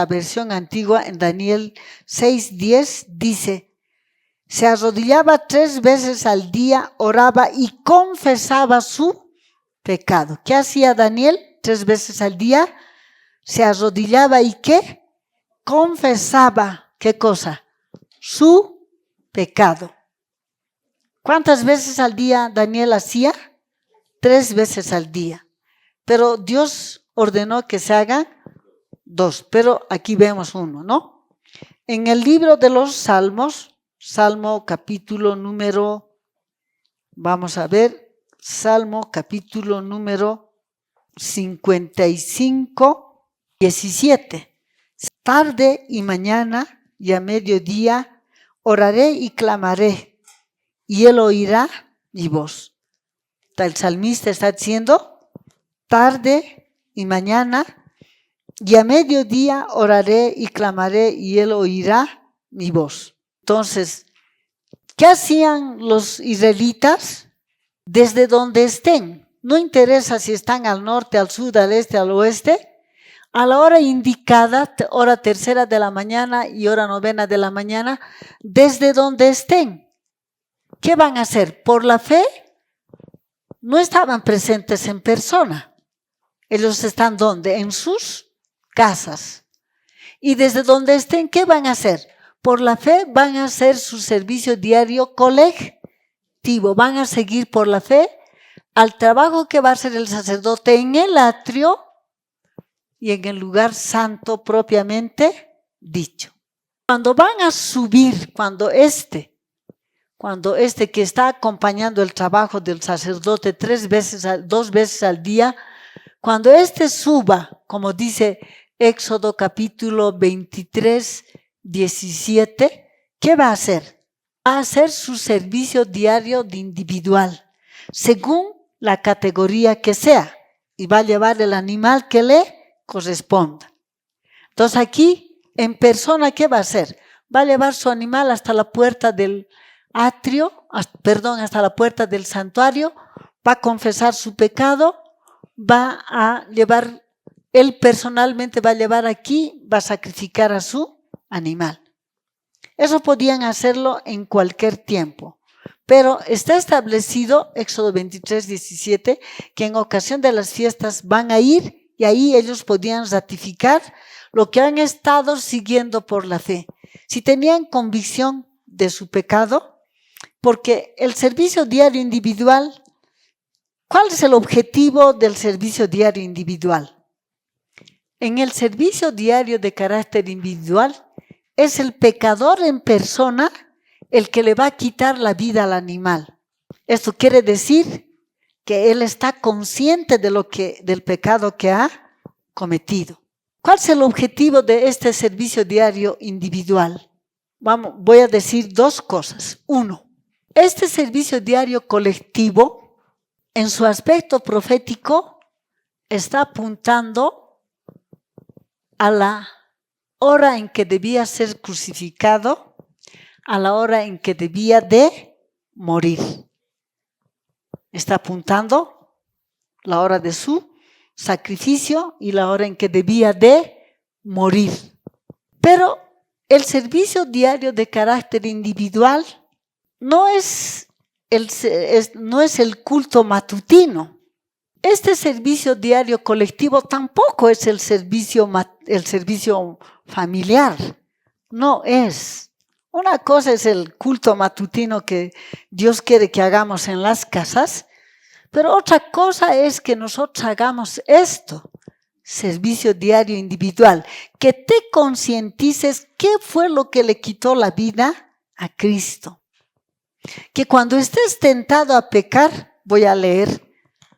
Daniel 6:10 dice: se arrodillaba 3 veces al día, oraba y confesaba su pecado. ¿Qué hacía Daniel 3 veces al día? Se arrodillaba y ¿qué? Confesaba, ¿qué cosa? Su pecado. ¿Cuántas veces al día Daniel hacía? 3 veces al día. Pero Dios ordenó que se hagan 2, pero aquí vemos 1, ¿no? En el libro de los Salmos, Salmo capítulo número, Salmo capítulo número 55, 17. Tarde y mañana y a mediodía oraré y clamaré, y él oirá mi voz. El salmista está diciendo: tarde y mañana y a mediodía oraré y clamaré, y él oirá mi voz. Entonces, ¿qué hacían los israelitas? Desde donde estén, no interesa si están al norte, al sur, al este, al oeste, a la hora indicada, hora 3 de la mañana y hora 9 de la mañana, desde donde estén, ¿qué van a hacer? Por la fe, no estaban presentes en persona. Ellos están ¿dónde? En sus casas. Y desde donde estén, ¿qué van a hacer? Por la fe van a hacer su servicio diario colectivo, van a seguir por la fe al trabajo que va a hacer el sacerdote en el atrio y en el lugar santo propiamente dicho. Cuando van a subir, cuando este que está acompañando el trabajo del sacerdote 2 veces al día, cuando suba, como dice Éxodo capítulo 23, 17, ¿qué va a hacer? va a hacer su servicio diario de individual, según la categoría que sea, y va a llevar el animal que le corresponda. Entonces aquí, en persona, ¿qué va a hacer? Va a llevar su animal hasta la puerta del hasta la puerta del santuario, va a confesar su pecado, va a llevar, él personalmente va a llevar aquí, va a sacrificar a su animal. Eso podían hacerlo en cualquier tiempo, pero está establecido, Éxodo 23, 17, que en ocasión de las fiestas van a ir y ahí ellos podían ratificar lo que han estado siguiendo por la fe. Si tenían convicción de su pecado, porque el servicio diario individual, ¿cuál es el objetivo del servicio diario individual? En el servicio diario de carácter individual, es el pecador en persona el que le va a quitar la vida al animal. Esto quiere decir que él está consciente del pecado que ha cometido. ¿Cuál es el objetivo de este servicio diario individual? Voy a decir dos cosas. Uno, este servicio diario colectivo, en su aspecto profético, está apuntando a la hora en que debía ser crucificado, a la hora en que debía de morir. Está apuntando la hora de su sacrificio y la hora en que debía de morir. Pero el servicio diario de carácter individual no es el culto matutino. Este servicio diario colectivo tampoco es el servicio familiar. No es. Una cosa es el culto matutino que Dios quiere que hagamos en las casas, pero otra cosa es que nosotros hagamos esto, servicio diario individual, que te concientices qué fue lo que le quitó la vida a Cristo. Que cuando estés tentado a pecar, voy a leer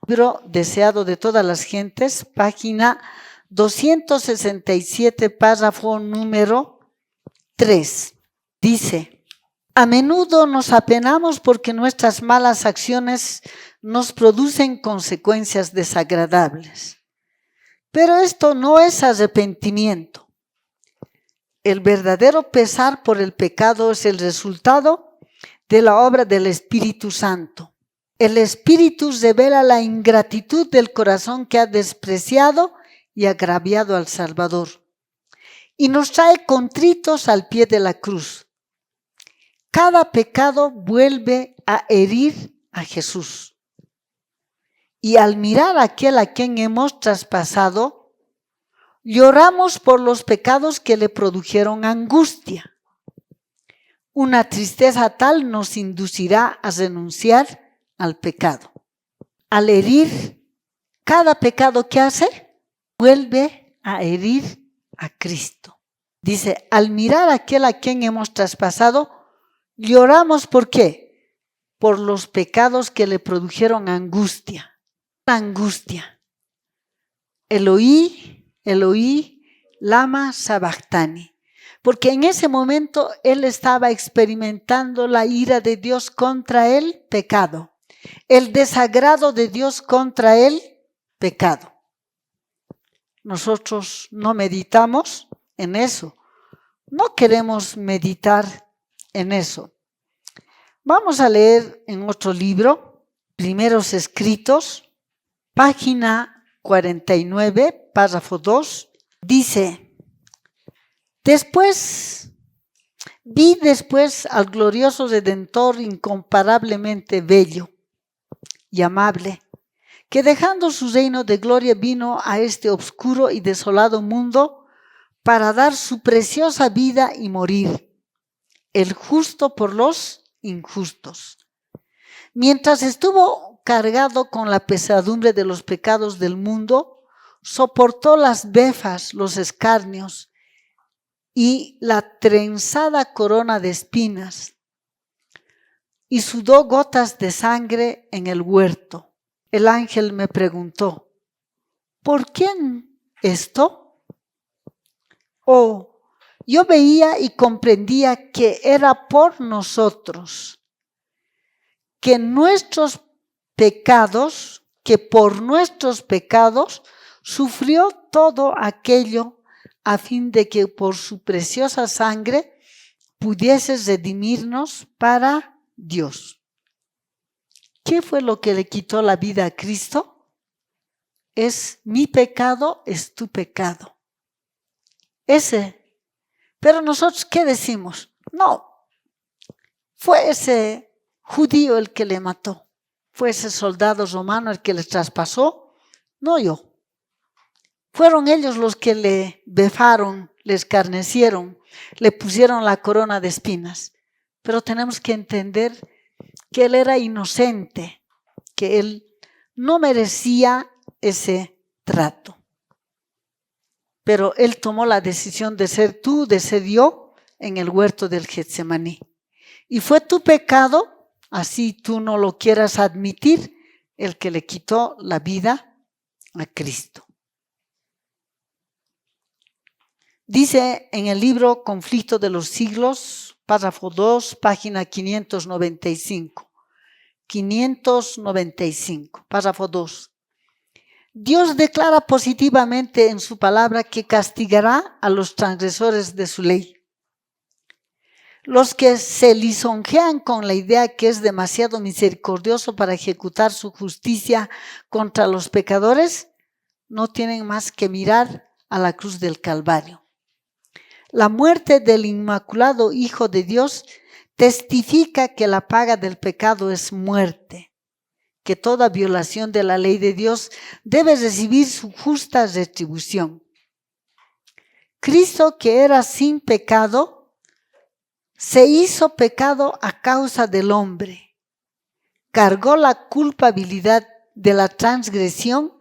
libro deseado de todas las gentes, página 267, párrafo número 3. Dice: a menudo nos apenamos porque nuestras malas acciones nos producen consecuencias desagradables. Pero esto no es arrepentimiento. El verdadero pesar por el pecado es el resultado de la obra del Espíritu Santo. El Espíritu revela la ingratitud del corazón que ha despreciado y agraviado al Salvador, y nos trae contritos al pie de la cruz. Cada pecado vuelve a herir a Jesús. Y al mirar a aquel a quien hemos traspasado, lloramos por los pecados que le produjeron angustia. Una tristeza tal nos inducirá a renunciar al pecado. Al herir, cada pecado que hace, vuelve a herir a Cristo. Dice, al mirar a aquel a quien hemos traspasado, lloramos, ¿por qué? Por los pecados que le produjeron angustia. Angustia. Eloí, Eloí, lama sabachthani. Porque en ese momento él estaba experimentando la ira de Dios contra el pecado, el desagrado de Dios contra el pecado. Nosotros no meditamos en eso, no queremos meditar en eso. Vamos a leer en otro libro, Primeros Escritos, página 49, párrafo 2, dice: vi después al glorioso Redentor incomparablemente bello y amable, que dejando su reino de gloria vino a este oscuro y desolado mundo para dar su preciosa vida y morir, el justo por los injustos. Mientras estuvo cargado con la pesadumbre de los pecados del mundo, soportó las befas, los escarnios y la trenzada corona de espinas, y sudó gotas de sangre en el huerto. El ángel me preguntó: ¿por quién esto? Oh, yo veía y comprendía que era por nosotros, que por nuestros pecados sufrió todo aquello a fin de que por su preciosa sangre pudiese redimirnos para Dios. ¿Qué fue lo que le quitó la vida a Cristo? Es mi pecado, es tu pecado. Ese. Pero nosotros, ¿qué decimos? No, fue ese judío el que le mató. Fue ese soldado romano el que le traspasó, no yo. Fueron ellos los que le befaron, le escarnecieron, le pusieron la corona de espinas. Pero tenemos que entender que él era inocente, que él no merecía ese trato. Pero él tomó la decisión de ser tú, de ser yo, en el huerto del Getsemaní. Y fue tu pecado, así tú no lo quieras admitir, el que le quitó la vida a Cristo. Dice en el libro Conflicto de los Siglos, párrafo 2, página 595. 595, párrafo 2. Dios declara positivamente en su palabra que castigará a los transgresores de su ley. Los que se lisonjean con la idea que es demasiado misericordioso para ejecutar su justicia contra los pecadores, no tienen más que mirar a la cruz del Calvario. La muerte del Inmaculado Hijo de Dios testifica que la paga del pecado es muerte, que toda violación de la ley de Dios debe recibir su justa retribución. Cristo, que era sin pecado, se hizo pecado a causa del hombre, cargó la culpabilidad de la transgresión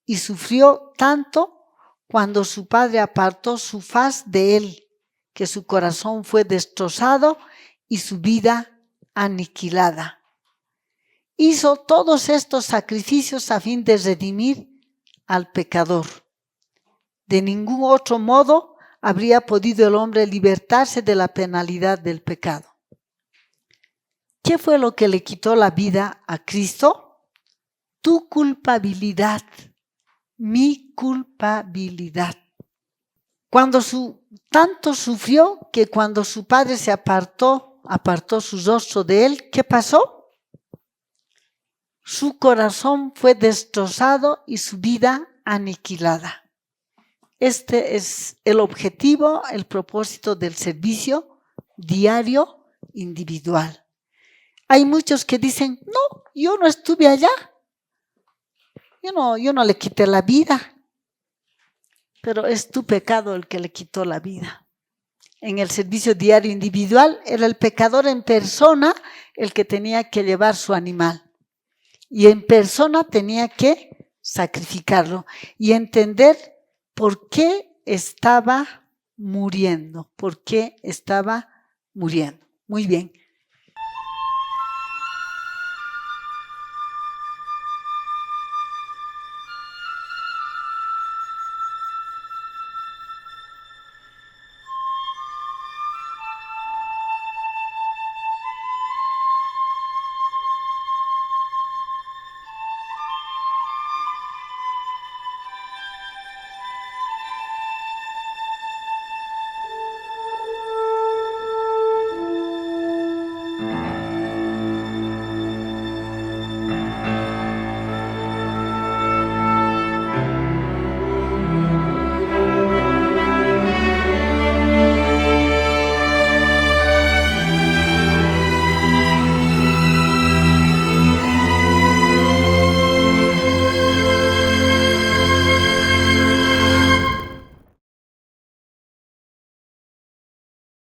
y sufrió tanto cuando su Padre apartó su faz de él, que su corazón fue destrozado y su vida aniquilada. Hizo todos estos sacrificios a fin de redimir al pecador. De ningún otro modo habría podido el hombre libertarse de la penalidad del pecado. ¿Qué fue lo que le quitó la vida a Cristo? Tu culpabilidad, mi culpabilidad. Tanto sufrió que cuando su Padre se apartó su rostro de él, ¿qué pasó? Su corazón fue destrozado y su vida aniquilada. Este es el objetivo, el propósito del servicio diario individual. Hay muchos que dicen, no, yo no estuve allá. Yo no le quité la vida. Pero es tu pecado el que le quitó la vida. En el servicio diario individual era el pecador en persona el que tenía que llevar su animal. Y en persona tenía que sacrificarlo y entender por qué estaba muriendo. ¿Por qué estaba muriendo? Muy bien.